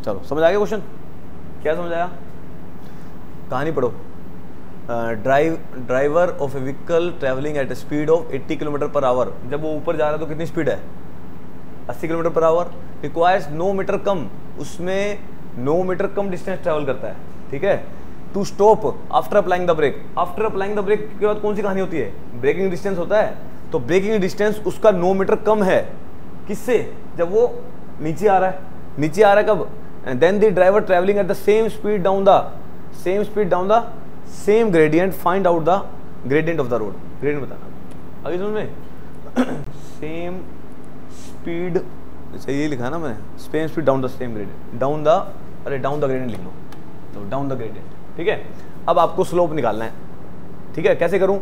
चलो समझ आ गया क्वेश्चन? क्या समझ आया? कहानी पढ़ो. Driver of A vehicle travelling eight A speed of 80 kilometre per our. जब वो ऊपर जा रहा है तो कितनी स्पीड है? 80 kilometre per our. Requires 9 metre कम, उसमें 9 मीटर कम डिस्टेंस ट्रैवल करता है. ठीक है. To stop after applying the brake. After applying the brake के बाद कौन सी कहानी होती है? ब्रेकिंग डिस्टेंस होता है. तो ब्रेकिंग डिस्टेंस उसका 9 मीटर कम है. किससे? जब वो नीचे आ रहा है. नीचे आ रहा है कब? And then the driver traveling at the same speed down the same gradient. Find out the gradient of the road. Gradient बताना. आगे समझ में? Same speed, अच्छा ये लिखा है ना मैंने. Same speed down the same gradient. Down the gradient लिख लो. तो down the gradient. ठीक है. अब आपको स्लोप निकालना है. ठीक है. कैसे करूं?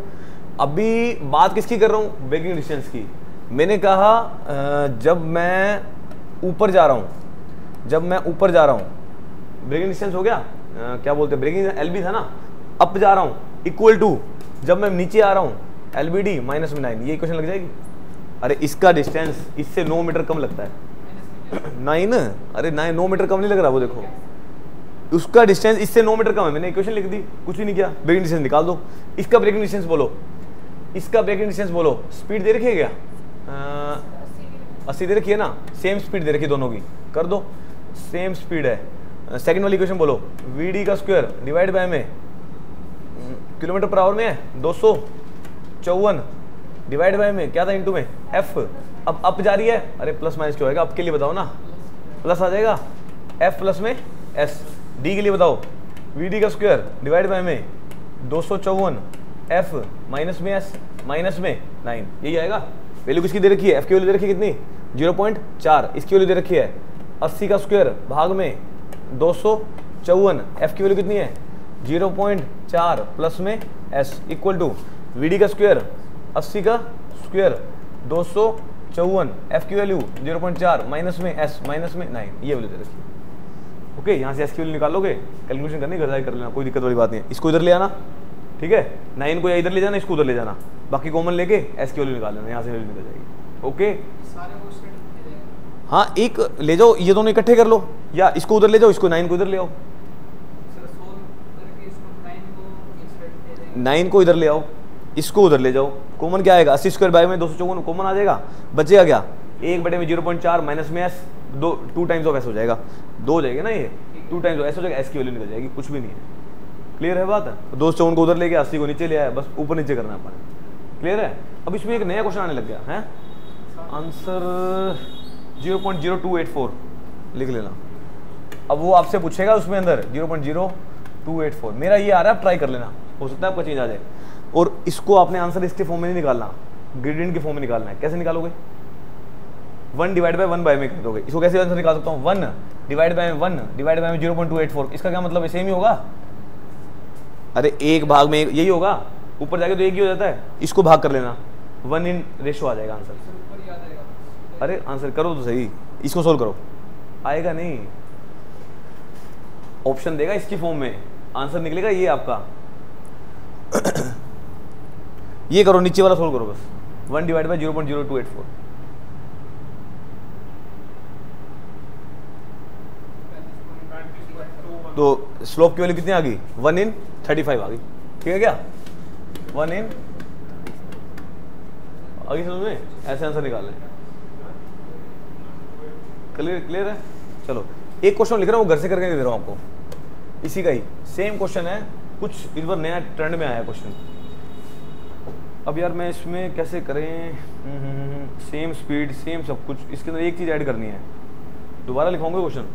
अभी बात किसकी कर रहा हूं? ब्रेकिंग डिस्टेंस की. मैंने कहा जब मैं ऊपर जा रहा हूं, ब्रेकिंग डिस्टेंस हो गया. क्या बोलते हैं? ब्रेकिंग एलबी था ना. अप जा रहा हूं इक्वल टू जब मैं नीचे आ रहा हूं एलबीडी माइनस में 9. ये क्वेश्चन लग जाएगी. अरे इसका डिस्टेंस इससे 9 मीटर कम लगता है. 9. अरे 9 मीटर कम नहीं लग रहा. वो देखो उसका डिस्टेंस इससे 9 मीटर कम है. मैंने इक्वेशन लिख दी, कुछ भी नहीं किया. ब्रेकिंग डिस्टेंस निकाल दो. इसका ब्रेकिंग डिस्टेंस बोलो. स्पीड दे रखी है क्या? 80 दे रखी है ना. सेम स्पीड दे रखी दोनों की. कर दो. सेम स्पीड है. सेकंड वाली इक्वेशन बोलो. वीडी का स्क्वायर डिवाइड बाय में किलोमीटर पर आवर में है 254 डिवाइड बाय में क्या था? इनटू में एफ. अब अप जा रही है. अरे प्लस माइनस क्या होगा? अप के लिए बताओ ना. प्लस आ जाएगा. एफ प्लस में एस. डी के लिए बताओ. वीडी का स्क्वायर डिवाइड बाय में 254 एफ माइनस में एस माइनस में 9. यही आएगा. वैल्यू किसकी दे रखी है? एफ की वैल्यू दे रखी है कितनी? 0.4. इसकी वैल्यू दे रखी है 80 का स्क्वायर भाग में 254. एफ की वैल्यू कितनी है? 0.4 प्लस में एस इक्वल टू वीडी का स्क्वायर 80 का स्क्वायर 254. एफ की वैल्यू 0.4 माइनस में एस माइनस में 9. ये वैल्यू दे रखी है. ओके. यहाँ से एस की वैल्यू निकालोगे. कैलकुलेशन करनी घर कर लेना, कोई दिक्कत वाली बात नहीं है. इसको इधर ले आना. ठीक है. 9 को या इधर ले जाना, इसको उधर ले जाना. बाकी कॉमन लेके एस की वैल्यू निकाल लेना. यहाँ से वैल्यू निकल जाएगी. ओके. हाँ एक ले जाओ. ये दोनों इकट्ठे कर लो, या इसको उधर ले जाओ, इसको 9 को इधर ले आओ. 9 को इधर ले आओ, इसको उधर ले जाओ. कॉमन क्या आएगा? 80 स्क्वायर बाय में 254 कॉमन आ जाएगा. बचेगा क्या? 1/में 0.4 माइनस में एस. 2 टाइम्स ऑफ एस हो जाएगा. 2 हो जाएगा ना. ये 2 टाइम्स ऑफ एस हो जाएगा. एस की वैल्यू निकल जाएगी. कुछ भी नहीं है. क्लियर है बात? 254 को उधर ले गया, 80 को नीचे ले आया. बस ऊपर नीचे करना है अपन. क्लियर है? अब इसमें एक नया क्वेश्चन आने लग गया है. आंसर 0.0284 लिख लेना. अब वो आपसे पूछेगा उसमें अंदर 0.0284. मेरा ये आ रहा है, ट्राई कर लेना, हो सकता है आपका चेंज आ जाए. और इसको आपने आंसर इसके फॉर्म में नहीं निकालना, ग्रेडियंट के फॉर्म में निकालना है. कैसे निकालोगे? 1 डिवाइड बाय 1 बाय में कर दोगे. इसको कैसे आंसर निकाल सकता हूँ? 1 डिवाइड बाय 0.284. इसका क्या मतलब है? सेम ही होगा. अरे एक भाग में यही होगा. ऊपर जाके तो एक ही हो जाता है, इसको भाग कर लेना, 1 इन रेशो आ जाएगा आंसर। अरे आंसर करो तो सही, इसको सोल्व करो, आएगा नहीं, ऑप्शन देगा इसकी फॉर्म में, आंसर निकलेगा ये आपका। ये करो, नीचे वाला सोल्व करो बस, 1 डिवाइड बाई 0.0284। तो स्लोप की वैल्यू कितनी आ गई, 1 इन 35 आ गई, ठीक है क्या, 1 इन, आगे समझ में, ऐसे आंसर निकालना है। क्लियर है। चलो एक क्वेश्चन लिख रहा हूँ, घर से करके दे रहा हूँ आपको, इसी का ही सेम क्वेश्चन है, कुछ इस बार नया ट्रेंड में आया क्वेश्चन। अब यार मैं इसमें कैसे करें, सेम स्पीड सेम सब कुछ, इसके अंदर एक चीज़ ऐड करनी है, दोबारा लिखाऊंगे क्वेश्चन।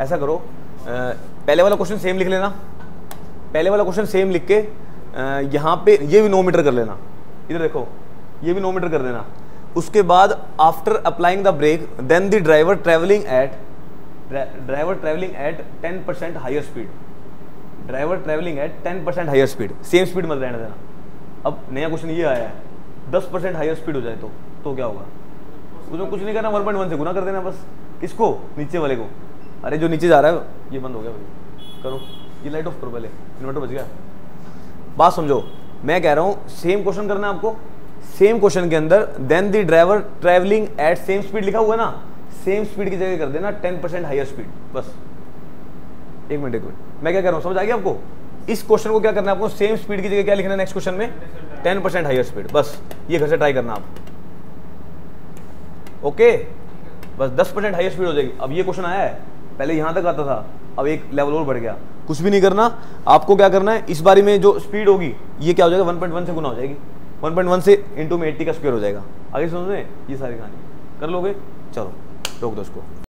ऐसा करो, पहले वाला क्वेश्चन सेम लिख लेना, पहले वाला क्वेश्चन सेम लिख के यहाँ पे ये भी 9 मीटर कर लेना, इधर देखो ये भी 9 मीटर कर देना। उसके बाद after applying the brake then the driver travelling at 10% higher speed, driver travelling at 10% higher speed, same speed मत रहने देना। अब नया क्वेश्चन ये आया है, 10% हायर स्पीड हो जाए तो क्या होगा, उसमें कुछ नहीं करना, 1.1 से गुना कर देना बस, किसको, नीचे वाले को। अरे जो नीचे जा रहा है ये बंद हो गया भाई, करो ये लाइट ऑफ करो, पहले इन्वर्टर बच गया। बात समझो, मैं कह रहा हूँ सेम क्वेश्चन करना है आपको, सेम क्वेश्चन के अंदर then the driver travelling at same speed लिखा हुआ है ना, सेम स्पीड की जगह कर देना 10% हायर स्पीड, बस। एक मिनट मैं क्या कह रहा हूँ, समझ आ गया आपको। इस क्वेश्चन को क्या करना है आपको, सेम स्पीड की जगह क्या लिखना है नेक्स्ट क्वेश्चन में, 10% हायर स्पीड, बस। ये घर से ट्राई करना आप, ओके, बस 10% हायर स्पीड हो जाएगी। अब ये क्वेश्चन आया है, पहले यहाँ तक आता था, अब एक लेवल और बढ़ गया, कुछ भी नहीं करना आपको, क्या करना है, इस बारी में जो स्पीड होगी ये क्या हो जाएगा, 1.1 से गुना हो जाएगी, 1.1 से इंटू में 80 का स्क्वायर हो जाएगा। आगे समझ में, ये सारी कहानी कर लोगे। चलो रोक दो इसको।